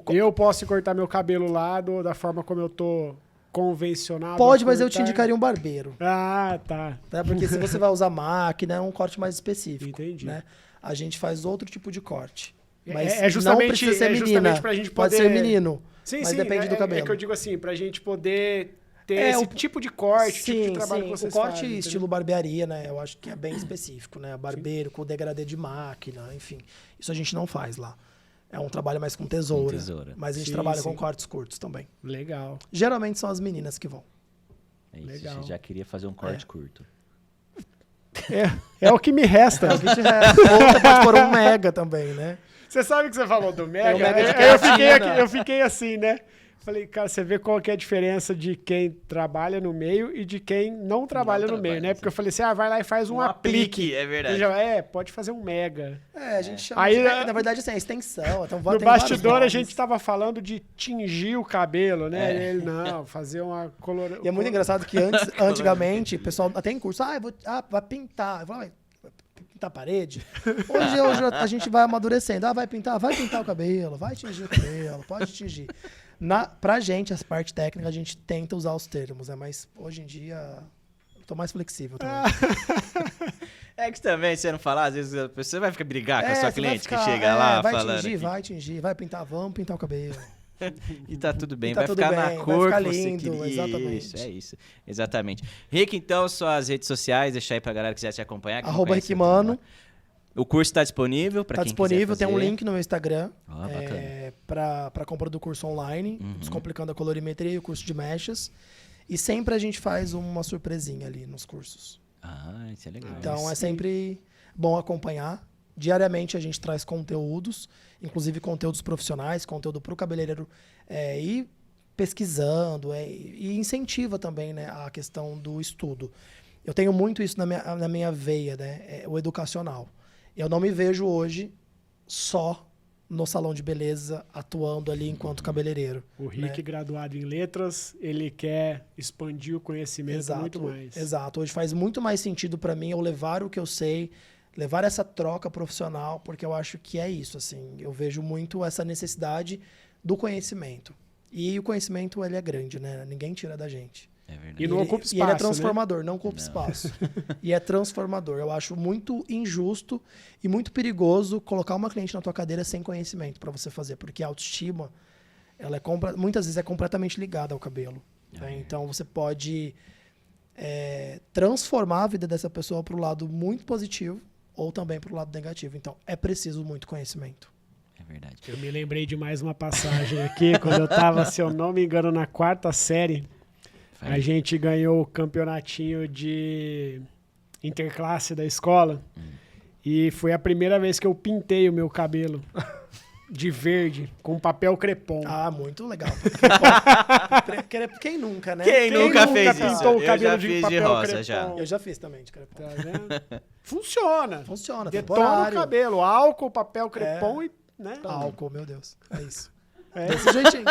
Eu posso cortar meu cabelo lá da forma como eu tô convencionado? Pode, mas eu te indicaria um barbeiro. Ah, tá. Porque se você vai usar máquina, é um corte mais específico. Entendi. Né? A gente faz outro tipo de corte. Mas justamente, não precisa ser menina. Pra gente poder... Pode ser menino. Sim, mas depende do cabelo. É que eu digo assim, pra gente poder ter esse tipo de corte, tipo de trabalho que vocês fazem. O corte estilo barbearia, né? Eu acho que é bem específico, né? Barbeiro com degradê de máquina, enfim. Isso a gente não faz lá. É um trabalho mais com tesoura. Mas a gente trabalha com cortes curtos também. Legal. Geralmente são as meninas que vão. É isso, Legal. você já queria fazer um corte curto. É o que me resta. É o que te resta. Ou você pode pôr um mega também, né? Você sabe que você falou do Mega? É o Mega de Eu fiquei assim, né? Falei, cara, você vê qual que é a diferença de quem trabalha no meio e de quem não trabalha no meio, né? Porque eu falei assim, vai lá e faz um aplique. É verdade. Pode fazer um Mega. A gente chama Aí, na verdade, assim, é extensão. Então, no bastidor, a gente tava falando de tingir o cabelo, né? E ele, não, fazer uma coloração. E é muito engraçado que antigamente, o pessoal até em curso, vai pintar. Eu falava, vai pintar a parede? Hoje a gente vai amadurecendo. Vai pintar o cabelo, vai tingir o cabelo, pode tingir. Pra gente, as partes técnicas, a gente tenta usar os termos, né? Mas hoje em dia, eu tô mais flexível também. É que também, se você não falar, às vezes a pessoa vai ficar brigar com a sua cliente que chega vai lá vai falando. Vai tingir, vai pintar, vamos pintar o cabelo. E tá tudo bem, tá vai tudo ficar bem, na vai cor ficar que você lindo, queria. exatamente. É isso, exatamente. Rick, então, suas redes sociais, deixa aí pra galera que quiser te acompanhar. @Rickmano. O curso tá disponível para Tá quem disponível, quiser tem um fazer. link no meu Instagram Bacana. pra compra do curso online, Descomplicando a Colorimetria e o curso de mechas. E sempre a gente faz uma surpresinha ali nos cursos. Isso é legal. Então é sempre bom acompanhar. Diariamente a gente traz conteúdos, inclusive conteúdos profissionais, conteúdo para o cabeleireiro ir pesquisando e incentiva também, né, a questão do estudo. Eu tenho muito isso na minha veia, né, o educacional. Eu não me vejo hoje só no salão de beleza atuando ali enquanto cabeleireiro. O Rick, graduado em letras, ele quer expandir o conhecimento muito mais. Exato. Hoje faz muito mais sentido para mim eu levar o que eu sei, levar essa troca profissional, porque eu acho que é isso, assim. Eu vejo muito essa necessidade do conhecimento. E o conhecimento, ele é grande, né? Ninguém tira da gente. É verdade. E não ocupa espaço, e ele é transformador, né? não ocupa espaço. E é transformador. Eu acho muito injusto e muito perigoso colocar uma cliente na tua cadeira sem conhecimento para você fazer, porque a autoestima, ela muitas vezes é completamente ligada ao cabelo. Né? Então você pode transformar a vida dessa pessoa para o lado muito positivo ou também para o lado negativo. Então é preciso muito conhecimento. É verdade. Eu me lembrei de mais uma passagem aqui, quando eu estava, se eu não me engano, na 4ª série. A gente ganhou o campeonatinho de interclasse da escola e foi a primeira vez que eu pintei o meu cabelo de verde com papel crepom. Muito legal. Quem nunca, né? Quem nunca fez isso? Pintou o cabelo eu já fiz de rosa crepom? já. Eu já fiz também de crepom. Tá vendo? Funciona. Funciona, Detona o temporário. cabelo, álcool, papel crepom e... Né? Álcool, meu Deus. É isso. Desse jeitinho.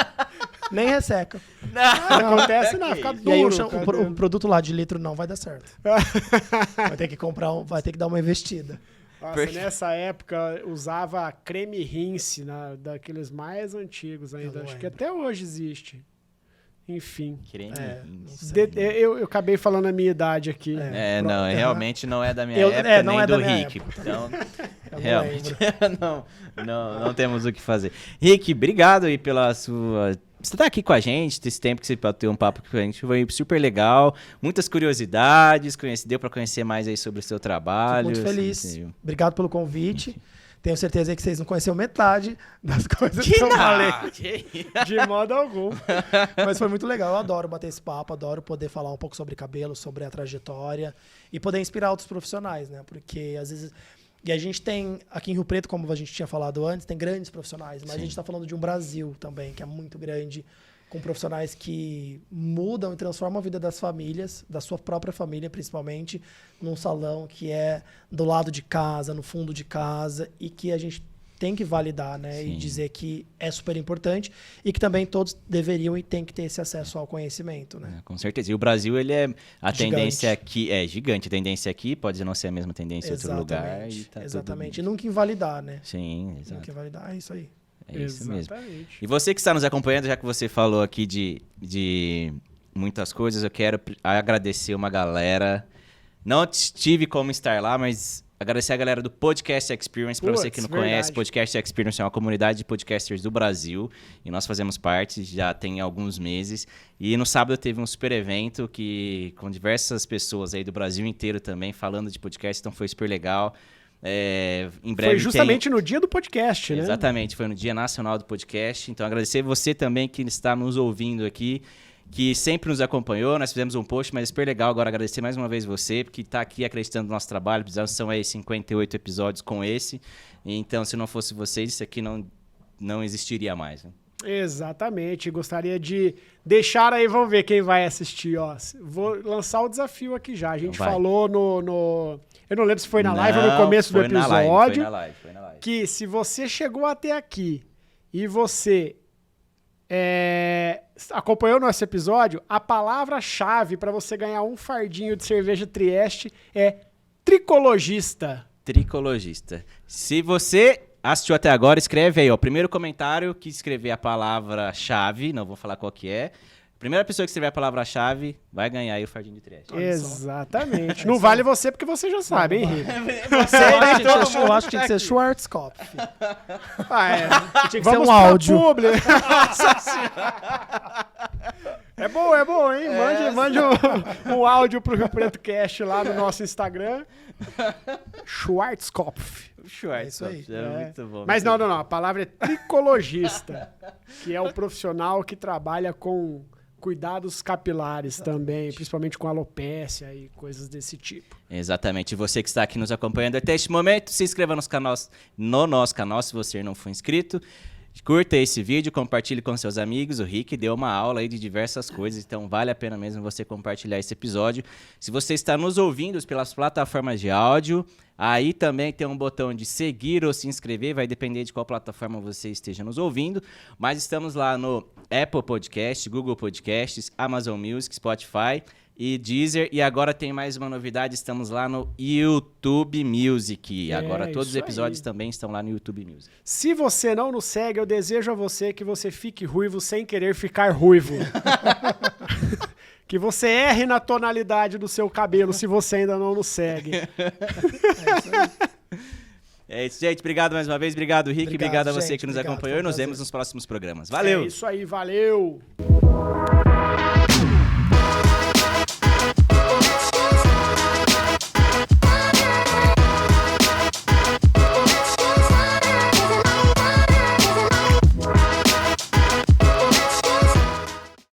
Nem resseca. Não acontece nada, fica duro. E aí o produto lá de litro não vai dar certo. Vai ter que vai ter que dar uma investida. Nossa, nessa época usava creme rinse, daqueles mais antigos ainda. Acho que até hoje existe. Enfim. Eu acabei falando a minha idade aqui. Realmente não é da minha época, nem do Rick. Época. Então, realmente, não temos o que fazer. Rick, obrigado aí pela sua... Você tá aqui com a gente, esse tempo que você pode ter um papo com a gente, foi super legal. Muitas curiosidades, deu para conhecer mais aí sobre o seu trabalho. Fico muito feliz. Obrigado pelo convite. Tenho certeza que vocês não conheceram metade das coisas que eu falei. De modo algum. Mas foi muito legal. Eu adoro bater esse papo, adoro poder falar um pouco sobre cabelo, sobre a trajetória e poder inspirar outros profissionais, né? Porque às vezes... E a gente tem, aqui em Rio Preto, como a gente tinha falado antes, tem grandes profissionais, mas a gente está falando de um Brasil também, que é muito grande, com profissionais que mudam e transformam a vida das famílias, da sua própria família, principalmente, num salão que é do lado de casa, no fundo de casa, e que a gente tem que validar, né? E dizer que é super importante e que também todos deveriam e têm que ter esse acesso ao conhecimento, né? Com certeza. E o Brasil, ele é... A Gigante. tendência aqui é gigante. A tendência aqui pode não ser a mesma tendência em outro lugar. E tá exatamente. E nunca invalidar, né? Sim, exato. Nunca invalidar, é isso aí. É isso mesmo. Exatamente. E você que está nos acompanhando, já que você falou aqui de muitas coisas, eu quero agradecer uma galera. Não tive como estar lá, mas agradecer a galera do Podcast Experience. Para você que não conhece, Podcast Experience é uma comunidade de podcasters do Brasil e nós fazemos parte já tem alguns meses. E no sábado teve um super evento com diversas pessoas aí do Brasil inteiro também falando de podcast, então foi super legal. Em breve foi justamente no dia do podcast, né? Exatamente, foi no Dia Nacional do Podcast. Então agradecer você também que está nos ouvindo aqui. que sempre nos acompanhou. Nós fizemos um post, mas é super legal agora agradecer mais uma vez você, porque está aqui acreditando no nosso trabalho. São aí 58 episódios com esse. Então, se não fosse vocês, isso aqui não existiria mais. Né? Exatamente. Gostaria de deixar aí, vamos ver quem vai assistir. Ó. Vou lançar o desafio aqui já. A gente falou no... Eu não lembro se foi na live ou no começo do episódio. Foi na live. Que se você chegou até aqui e você... acompanhou o nosso episódio, a palavra-chave para você ganhar um fardinho de cerveja Trieste é tricologista. Tricologista. Se você assistiu até agora, escreve aí, ó. Primeiro comentário que escrever a palavra-chave, não vou falar qual que é. Primeira pessoa que escrever a palavra-chave vai ganhar aí o fardinho de Trieste. Exatamente. Não vale você porque você já sabe, hein, Henrique? Eu acho que tinha que ser Schwarzkopf. Tinha que Vamos ser um áudio. É bom, hein? Mande um áudio pro Rio Preto Cast lá no nosso Instagram. Schwarzkopf. Isso aí. Muito bom. Mas não. A palavra é tricologista, que é o profissional que trabalha com cuidados capilares também, principalmente com alopécia e coisas desse tipo. Exatamente. E você que está aqui nos acompanhando até este momento, se inscreva no nosso canal se você não for inscrito. Curta esse vídeo, compartilhe com seus amigos. O Rick deu uma aula aí de diversas coisas, então vale a pena mesmo você compartilhar esse episódio. Se você está nos ouvindo pelas plataformas de áudio, aí também tem um botão de seguir ou se inscrever, vai depender de qual plataforma você esteja nos ouvindo. Mas estamos lá no Apple Podcast, Google Podcasts, Amazon Music, Spotify e Deezer. E agora tem mais uma novidade, estamos lá no YouTube Music. Agora todos os episódios também estão lá no YouTube Music. Se você não nos segue, eu desejo a você que você fique ruivo sem querer ficar ruivo. Que você erre na tonalidade do seu cabelo se você ainda não nos segue. É isso, gente. Obrigado mais uma vez. Obrigado, Rick. Obrigado a você que nos acompanhou. E nos vemos nos próximos programas. Valeu! É isso aí, valeu!